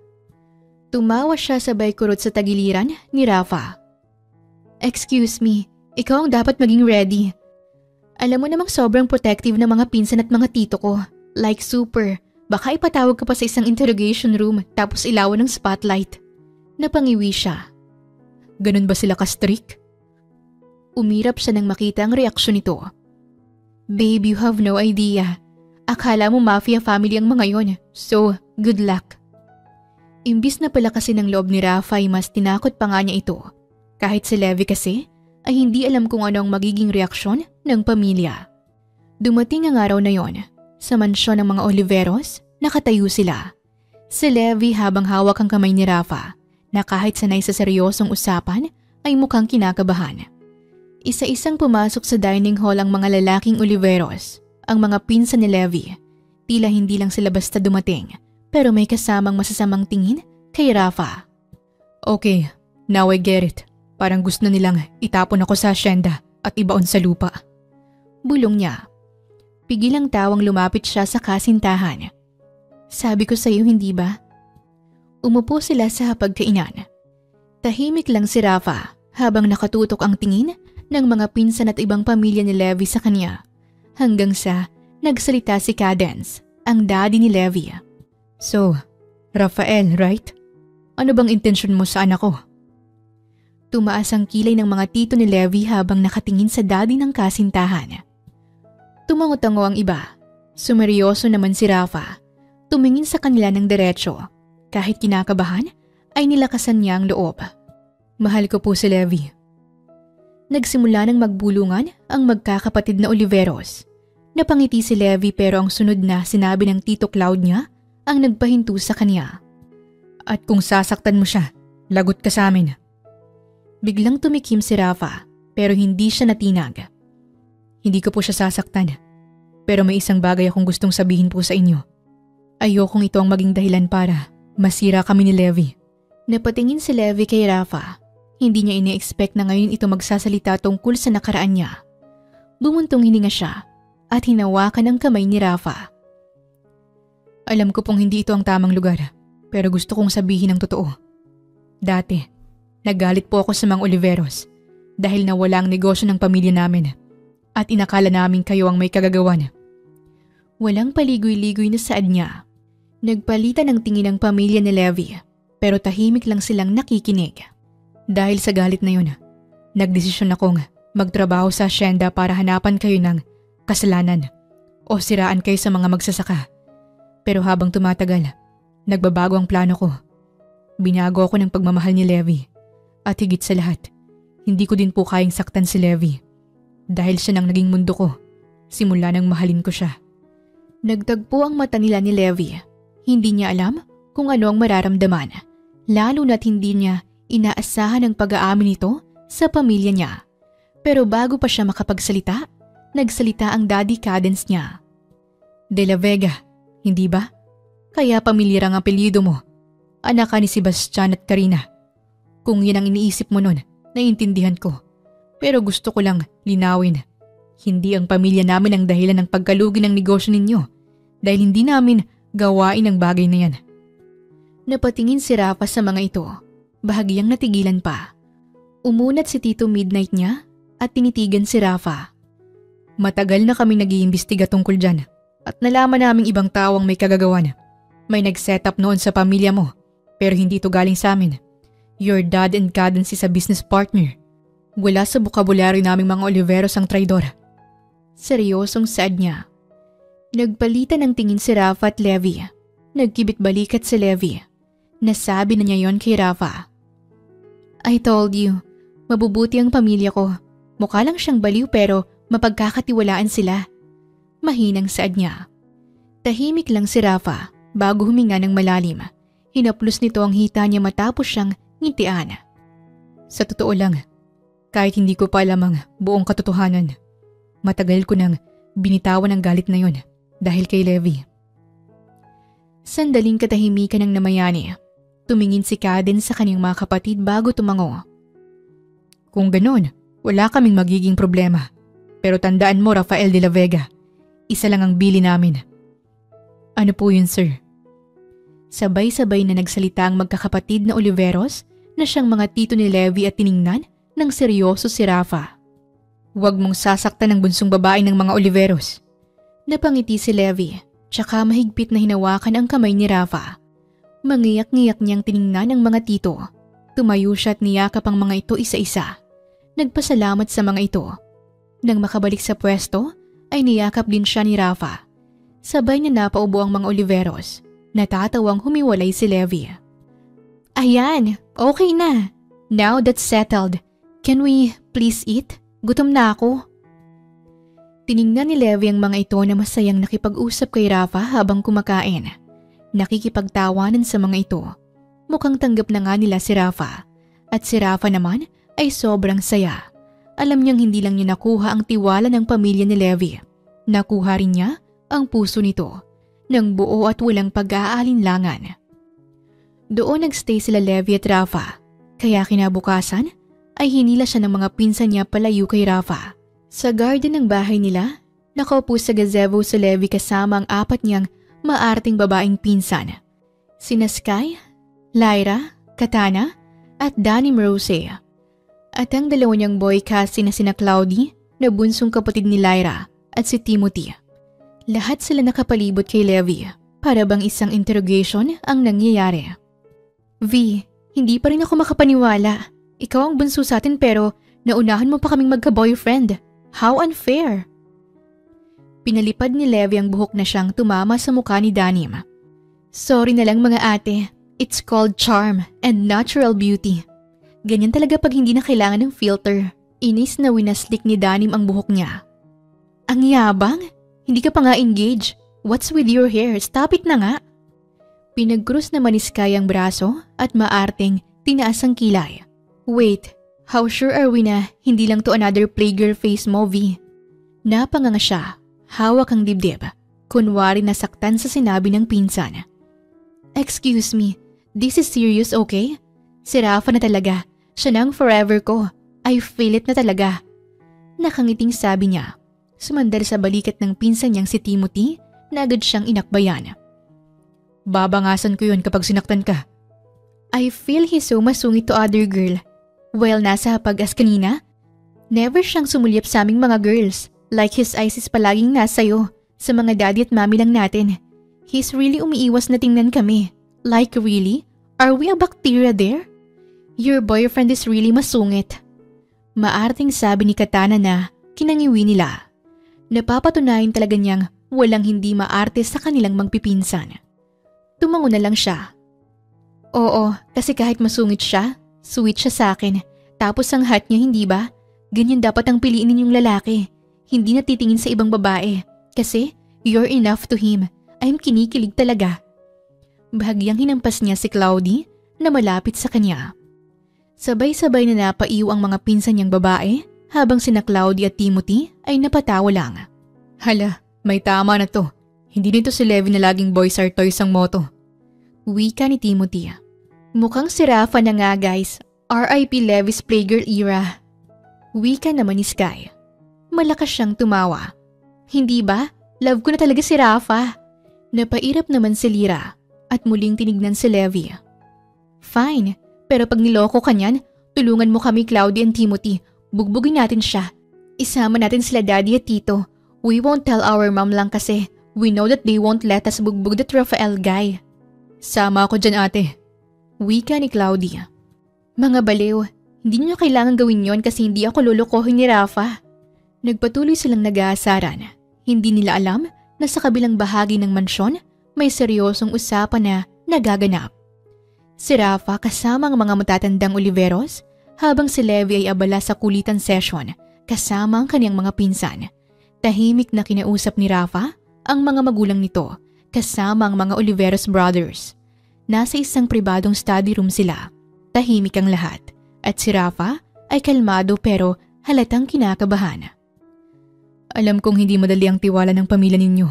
Tumawa siya sabay kurot sa tagiliran ni Rafa. Excuse me, ikaw ang dapat maging ready. Alam mo namang sobrang protective ng mga pinsan at mga tito ko. Like super. Baka ipatawag ka pa sa isang interrogation room tapos ilawan ng spotlight. Napangiwi siya. Ganun ba sila ka-strict? Umirap siya nang makita ang reaksyon nito. Babe, you have no idea. Akala mo mafia family ang mga yon. So, good luck. Imbis na pala kasi ng loob ni Rafa ay mas tinakot pa nga niya ito. Kahit si Levi kasi ay hindi alam kung ano ang magiging reaksyon ng pamilya. Dumating ang araw na yon. Sa mansyon ng mga Oliveros, nakatayo sila. Si Levi habang hawak ang kamay ni Rafa na kahit sanay sa seryosong usapan ay mukhang kinakabahan. Isa-isang pumasok sa dining hall ang mga lalaking Oliveros, ang mga pinsan ni Levi. Tila hindi lang sila basta dumating pero may kasamang masasamang tingin kay Rafa. Okay, now I get it. Parang gusto na nilang itapon ako sa asyenda at ibaon sa lupa. Bulong niya. Pigilang tawang lumapit siya sa kasintahan. Sabi ko sa iyo, hindi ba? Umupo sila sa hapagkainan. Tahimik lang si Rafa habang nakatutok ang tingin ng mga pinsan at ibang pamilya ni Levi sa kanya. Hanggang sa nagsalita si Cadence, ang daddy ni Levi. So, Rafael, right? Ano bang intensyon mo sa anak ko? Tumaas ang kilay ng mga tito ni Levi habang nakatingin sa daddy ng kasintahan. Tumango-tango ang iba. Sumeryoso naman si Rafa. Tumingin sa kanila ng diretsyo. Kahit kinakabahan, ay nilakasan niya ang loob. Mahal ko po si Levi. Nagsimula ng magbulungan ang magkakapatid na Oliveros. Napangiti si Levi pero ang sunod na sinabi ng Tito Cloud niya ang nagpahinto sa kanya. At kung sasaktan mo siya, lagot ka sa amin. Biglang tumikim si Rafa pero hindi siya natinag. Hindi ko po siya sasaktan. Pero may isang bagay akong gustong sabihin po sa inyo. Ayokong ito ang maging dahilan para masira kami ni Levi. Napatingin si Levi kay Rafa. Hindi niya ine-expect na ngayon ito magsasalita tungkol sa nakaraan niya. Bumuntong hininga siya at hinawakan ang kamay ni Rafa. Alam ko pong hindi ito ang tamang lugar pero gusto kong sabihin ang totoo. Dati, nagalit po ako sa mga Oliveros dahil nawala ang negosyo ng pamilya namin at inakala namin kayo ang may kagagawan. Walang paligoy-ligoy na saad niya. Nagpalitan ng tingin ang pamilya ni Levi pero tahimik lang silang nakikinig. Dahil sa galit na yun, nagdesisyon akong magtrabaho sa asyenda para hanapan kayo ng kasalanan o siraan kayo sa mga magsasaka. Pero habang tumatagal, nagbabago ang plano ko. Binago ako ng pagmamahal ni Levi. At higit sa lahat, hindi ko din po kayang saktan si Levi. Dahil siya nang naging mundo ko, simula nang mahalin ko siya. Nagtagpo ang mata nila ni Levi. Hindi niya alam kung ano ang mararamdaman. Lalo na't hindi niya inaasahan ang pag-aamin nito sa pamilya niya. Pero bago pa siya makapagsalita, nagsalita ang daddy Cadence niya. De la Vega, hindi ba? Kaya pamilyar ang apelyido mo. Anak ka ni Sebastian at Karina. Kung yan ang iniisip mo nun, naiintindihan ko. Pero gusto ko lang linawin. Hindi ang pamilya namin ang dahilan ng pagkalugi ng negosyo ninyo dahil hindi namin gawain ang bagay na yan. Napatingin si Rafa sa mga ito. Bahagyang natigilan pa. Umunat si Tito Midnight niya at tinitigan si Rafa. Matagal na kami nag-iimbestiga tungkol dyan at nalaman naming ibang tao ang may kagagawan. May nag-set up noon sa pamilya mo pero hindi ito galing sa amin. Your dad and Cadence is a business partner. Wala sa bokabularyo naming mga Oliveros ang traidor. Seryosong saad niya. Nagpalitan ng tingin si Rafa at Levi. Nagkibit balikat si Levi. Nasabi na niya yon kay Rafa. I told you, mabubuti ang pamilya ko. Mukha lang siyang baliw pero mapagkakatiwalaan sila. Mahinang saad niya. Tahimik lang si Rafa bago huminga ng malalim. Hinaplos nito ang hita niya matapos siyang ngitian. Sa totoo lang, kahit hindi ko pa alam ang buong katotohanan, matagal ko nang binitawan ang galit na yon dahil kay Levi. Sandaling katahimikan ng namayani. Tumingin si Cadence sa kanyang mga kapatid bago tumango. Kung ganon, wala kaming magiging problema. Pero tandaan mo, Rafael de la Vega, isa lang ang bili namin. Ano po yun, sir? Sabay-sabay na nagsalita ang magkakapatid na Oliveros na siyang mga tito ni Levi at tiningnan ng seryoso si Rafa. Huwag mong sasaktan ang bunsong babae ng mga Oliveros. Napangiti si Levi, tsaka mahigpit na hinawakan ang kamay ni Rafa. Mangiyak-ngiyak niyang tiningnan ang mga tito. Tumayo siya at niyakap ang mga ito isa-isa. Nagpasalamat sa mga ito. Nang makabalik sa pwesto, ay niyakap din siya ni Rafa. Sabay na napaubo ang mga Oliveros. Natatawang humiwalay si Levi. Ayan, okay na. Now that's settled. Can we please eat? Gutom na ako. Tiningnan ni Levi ang mga ito na masayang nakipag-usap kay Rafa habang kumakain. Nakikipagtawanan sa mga ito. Mukhang tanggap na nga nila si Rafa. At si Rafa naman ay sobrang saya. Alam niyang hindi lang niya nakuha ang tiwala ng pamilya ni Levi. Nakuha rin niya ang puso nito. Nang buo at walang pag-aalinlangan. Doon nagstay sila Levi at Rafa Kaya kinabukasan ay hinila siya ng mga pinsan niya palayo kay Rafa. Sa garden ng bahay nila, nakaupo sa gazebo si Levi kasama ang 4 niyang maarting babaeng pinsan. Sina Sky, Lyra, Katana at Danny Rose. At ang 2 niyang boy cast na sina Cloudy na bunsong kapatid ni Lyra at si Timothy. Lahat sila nakapalibot kay Levi para bang isang interrogation ang nangyayari. V, hindi pa rin ako makapaniwala. Ikaw ang bunso sa atin pero naunahan mo pa kaming magka-boyfriend. How unfair! Pinalipad ni Levi ang buhok na siyang tumama sa mukha ni Danim. Sorry na lang mga ate. It's called charm and natural beauty. Ganyan talaga pag hindi na kailangan ng filter. Inis na winaslik ni Danim ang buhok niya. Ang yabang? Hindi ka pa nga engaged. What's with your hair? Stop it na nga. Pinagkrus naman ni Sky ang braso at maarting tinaas ang kilay. Wait, how sure are we na hindi lang to another playgirl face movie? Napanganga siya, hawak ang dibdib, kunwari nasaktan sa sinabi ng pinsan. Excuse me, this is serious, okay? Si Rafa na talaga, siya nang forever ko. I feel it na talaga. Nakangiting sabi niya, sumandal sa balikat ng pinsan niyang si Timothy na agad siyang inakbayan. Babangasan ko yun kapag sinaktan ka. I feel he's so masungit to other girl. While nasa hapag-as kanina, never siyang sumulyap sa aming mga girls. Like his eyes is palaging nasayo sa mga daddy at mami lang natin. He's really umiiwas na tingnan kami. Like really? Are we a bacteria there? Your boyfriend is really masungit. Maarting sabi ni Katana na kinangiwi nila. Napapatunayan talaga niyang walang hindi maarte sa kanilang magpipinsan. Tumango na lang siya. Oo, kasi kahit masungit siya, sweet siya sa akin. Tapos ang heart niya, hindi ba? Ganyan dapat ang piliin ninyong lalaki. Hindi na titingin sa ibang babae. Kasi you're enough to him. I'm kinikilig talaga. Bahagyang hinampas niya si Cloudy na malapit sa kanya. Sabay-sabay na napaiw ang mga pinsan niyang babae habang sina Cloudy at Timothy ay napatawa lang. Hala, may tama na to. Hindi nito si Levi na laging boys are toys ang moto. Wika ni Timothy. Mukhang si Rafa na nga guys. R.I.P. Levi's playgirl era. Wika naman ni Sky. Malakas siyang tumawa. Hindi ba? Love ko na talaga si Rafa. Napairap naman si Lyra at muling tinignan si Levi. Fine, pero pag niloko ka niyan, tulungan mo kami Cloudy and Timothy. Bugbugin natin siya. Isama natin sila daddy at tito. We won't tell our mom lang kasi we know that they won't let us bugbog that Rafael guy. Sama ako dyan ate. Wika ni Cloudy. Mga baliw, hindi niyo kailangan gawin yon kasi hindi ako lulukohin ni Rafa. Nagpatuloy silang nag-aasaran. Hindi nila alam na sa kabilang bahagi ng mansyon may seryosong usapan na nagaganap. Si Rafa kasama ang mga matatandang Oliveros habang si Levi ay abala sa kulitan session kasama ang kanyang mga pinsan. Tahimik na kinausap ni Rafa ang mga magulang nito kasama ang mga Oliveros brothers. Nasa isang pribadong study room sila. Tahimik ang lahat at si Rafa ay kalmado pero halatang kinakabahan. Alam kong hindi madali ang tiwala ng pamilya ninyo.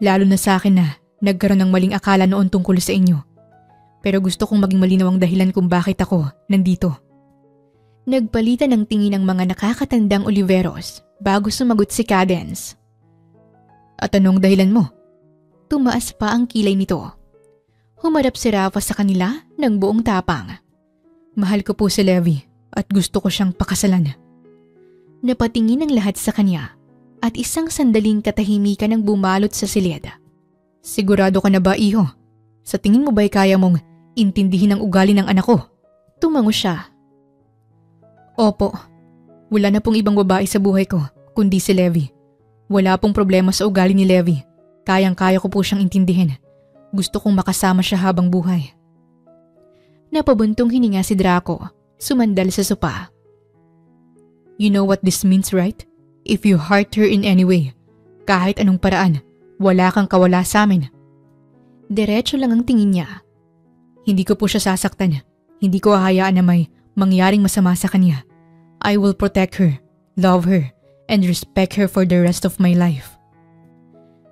Lalo na sa akin na nagkaroon ng maling akala noon tungkol sa inyo. Pero gusto kong maging malinaw ang dahilan kung bakit ako nandito. Nagpalitan ng tingin ng mga nakakatandang Oliveros bago sumagot si Cadence. At anong dahilan mo? Tumaas pa ang kilay nito. Humarap si Rafa sa kanila ng buong tapang. Mahal ko po si Levi at gusto ko siyang pakasalan. Napatingin ang lahat sa kanya at isang sandaling katahimikan ang bumalot sa silid. Sigurado ka na ba, iho? Sa tingin mo ba'y kaya mong intindihin ang ugali ng anak ko? Tumango siya. Opo, wala na pong ibang babae sa buhay ko kundi si Levi. Wala pong problema sa ugali ni Levi. Kayang-kaya ko po siyang intindihin. Gusto kong makasama siya habang buhay. Napabuntong hininga si Draco, sumandal sa sopa. You know what this means, right? If you hurt her in any way, kahit anong paraan, wala kang kawala sa amin. Diretso lang ang tingin niya. Hindi ko po siya sasaktan. Hindi ko hahayaan na may mangyaring masama sa kanya. I will protect her, love her, and respect her for the rest of my life.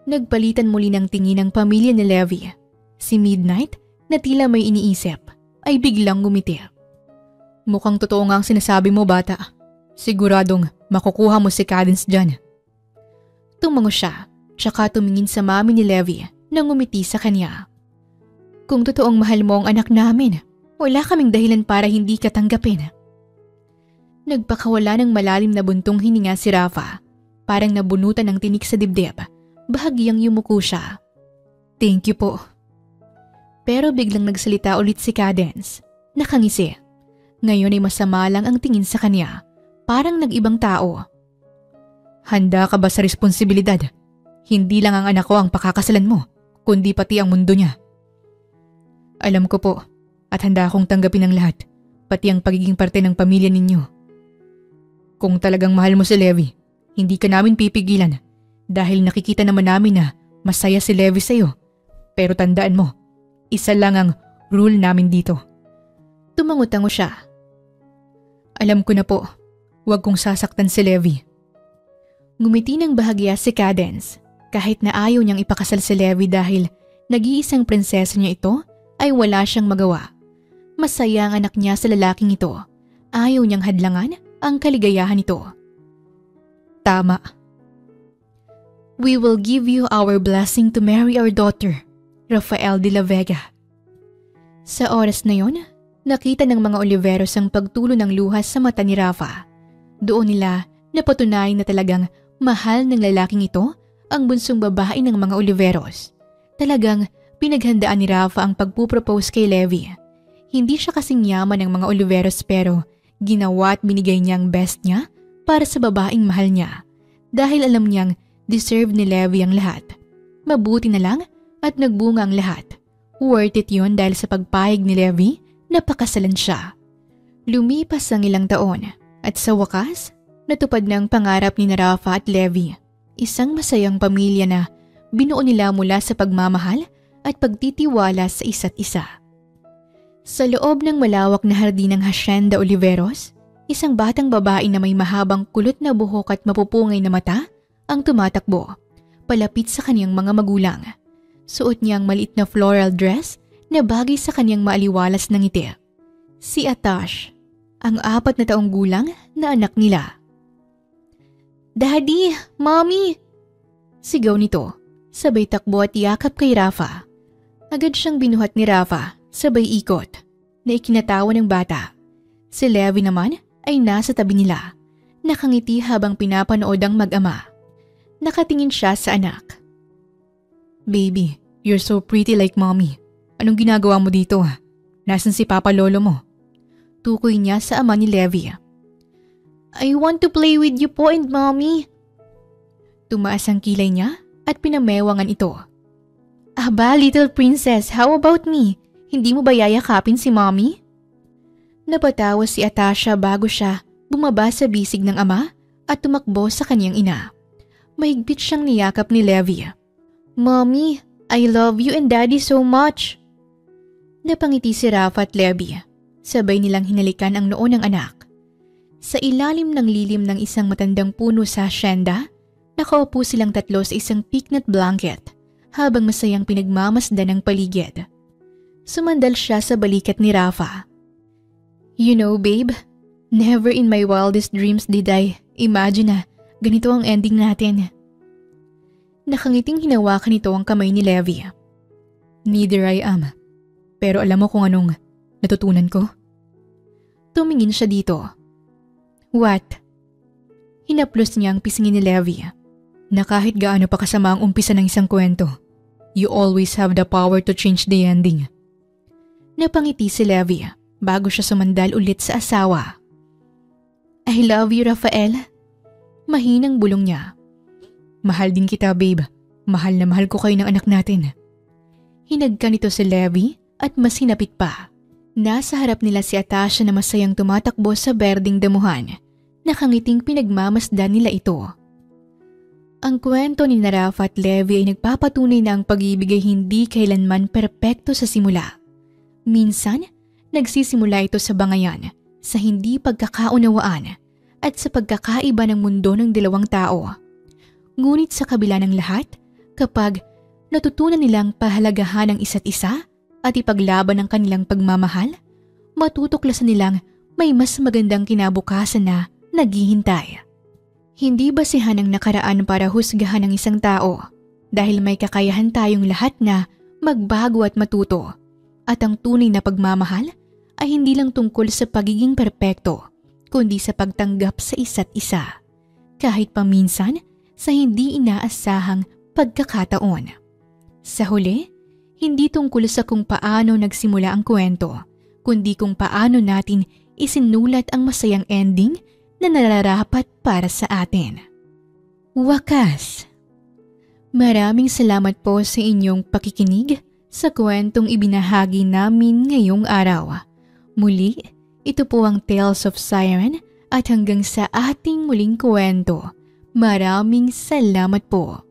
Nagpalitan muli ng tingin ng pamilya ni Levi. Si Midnight, na tila may iniisip, ay biglang ngumiti. Mukhang totoo nga ang sinasabi mo, bata. Siguradong makukuha mo si Cadence dyan. Tumango siya, tsaka tumingin sa mami ni Levi na ngumiti sa kanya. Kung totoong mahal mo ang anak namin, wala kaming dahilan para hindi ka tanggapin. Nagpakawala ng malalim na buntong hininga si Rafa. Parang nabunutan ng tinik sa dibdib. Bahagyang yumuko siya. Thank you po. Pero biglang nagsalita ulit si Cadence. Nakangisi. Ngayon ay masama lang ang tingin sa kanya. Parang nag-ibang tao. Handa ka ba sa responsibilidad? Hindi lang ang anak ko ang pakakasalan mo, kundi pati ang mundo niya. Alam ko po, at handa akong tanggapin ang lahat, pati ang pagiging parte ng pamilya ninyo. Kung talagang mahal mo si Levi, hindi ka namin pipigilan dahil nakikita naman namin na masaya si Levi sa'yo. Pero tandaan mo, isa lang ang rule namin dito. Tumango-tango siya. Alam ko na po, huwag kong sasaktan si Levi. Ngumiti ng bahagya si Cadence kahit na ayaw niyang ipakasal si Levi dahil nag-iisang prinsesa niya ito ay wala siyang magawa. Masaya ang anak niya sa lalaking ito. Ayaw niyang hadlangan ang kaligayahan nito. Tama. We will give you our blessing to marry our daughter, Rafael de la Vega. Sa oras na yon, nakita ng mga Oliveros ang pagtulo ng luha sa mata ni Rafa. Doon nila napatunay na talagang mahal ng lalaking ito ang bunsong babae ng mga Oliveros. Talagang pinaghandaan ni Rafa ang pagpupropose kay Levi. Hindi siya kasing yaman ng mga Oliveros pero ginawa at binigay niya ang best niya para sa babaeng mahal niya. Dahil alam niyang deserve ni Levi ang lahat. Mabuti na lang at nagbunga ang lahat. Worth it yun dahil sa pagpayag ni Levi na pakasalan siya. Lumipas ang ilang taon at sa wakas, natupad na ang pangarap ni Rafa at Levi. Isang masayang pamilya na binuo nila mula sa pagmamahal at pagtitiwala sa isa't isa. Sa loob ng malawak na hardin ng Hacienda Oliveros, isang batang babae na may mahabang kulot na buhok at mapupungay na mata ang tumatakbo, palapit sa kanyang mga magulang. Suot niya ang maliit na floral dress na bagay sa kanyang maaliwalas na ngiti. Si Atash, ang 4 na taong gulang na anak nila. Daddy! Mommy! Sigaw nito, sabay takbo at yakap kay Rafa. Agad siyang binuhat ni Rafa, sabay ikot, na ikinatawa ng bata. Si Levi naman ay nasa tabi nila, nakangiti habang pinapanood ang mag-ama. Nakatingin siya sa anak. Baby, you're so pretty like mommy. Anong ginagawa mo dito? Nasaan si Papa Lolo mo? Tukoy niya sa ama ni Levi. I want to play with you po and mommy. Tumaas ang kilay niya at pinamewangan ito. Aba, little princess, how about me? Hindi mo ba yayakapin si mommy? Napatawa si Atasha bago siya bumaba sa bisig ng ama at tumakbo sa kanyang ina. Mahigpit siyang niyakap ni Levi. Mommy, I love you and daddy so much. Napangiti si Rafa at Levi. Sabay nilang hinalikan ang noo ng anak. Sa ilalim ng lilim ng isang matandang puno sa hacienda, nakaupo silang tatlo sa isang picnic blanket habang masayang pinagmamasdan ang paligid. Sumandal siya sa balikat ni Rafa. You know babe, never in my wildest dreams did I imagine na ganito ang ending natin. Nakangiting hinawakan nito ang kamay ni Levi. Neither I am. Pero alam mo kung anong natutunan ko? Tumingin siya dito. What? Hinaplos niya ang pisngin ni Levi. Na kahit gaano pa kasama ang umpisa ng isang kwento, you always have the power to change the ending. Napangiti si Levi bago siya sumandal ulit sa asawa. I love you, Rafael. Mahinang bulong niya. Mahal din kita, babe. Mahal na mahal ko kayo ng anak natin. Hinagka nito si Levi at mas hinapit pa. Nasa harap nila si Atasha na masayang tumatakbo sa berdeng damuhan. Nakangiting pinagmamasdan nila ito. Ang kwento ni Rafa at Levi ay nagpapatunay na ang pag-ibig ay hindi kailanman perpekto sa simula. Minsan, nagsisimula ito sa bangayan, sa hindi pagkakaunawaan, at sa pagkakaiba ng mundo ng dalawang tao. Ngunit sa kabila ng lahat, kapag natutunan nilang pahalagahan ang isa't isa at ipaglaban ang kanilang pagmamahal, matutuklasan nilang may mas magandang kinabukasan na naghihintay. Hindi basihan ang nakaraan para husgahan ang isang tao dahil may kakayahan tayong lahat na magbago at matuto. At ang tunay na pagmamahal ay hindi lang tungkol sa pagiging perpekto kundi sa pagtanggap sa isa't isa. Kahit paminsan sa hindi inaasahang pagkakataon. Sa huli, hindi tungkol sa kung paano nagsimula ang kwento, kundi kung paano natin isinulat ang masayang ending na nararapat para sa atin. Wakas! Maraming salamat po sa inyong pakikinig sa kwentong ibinahagi namin ngayong araw. Muli, ito po ang Tales of Siren at hanggang sa ating muling kwento. Maraming salamat po.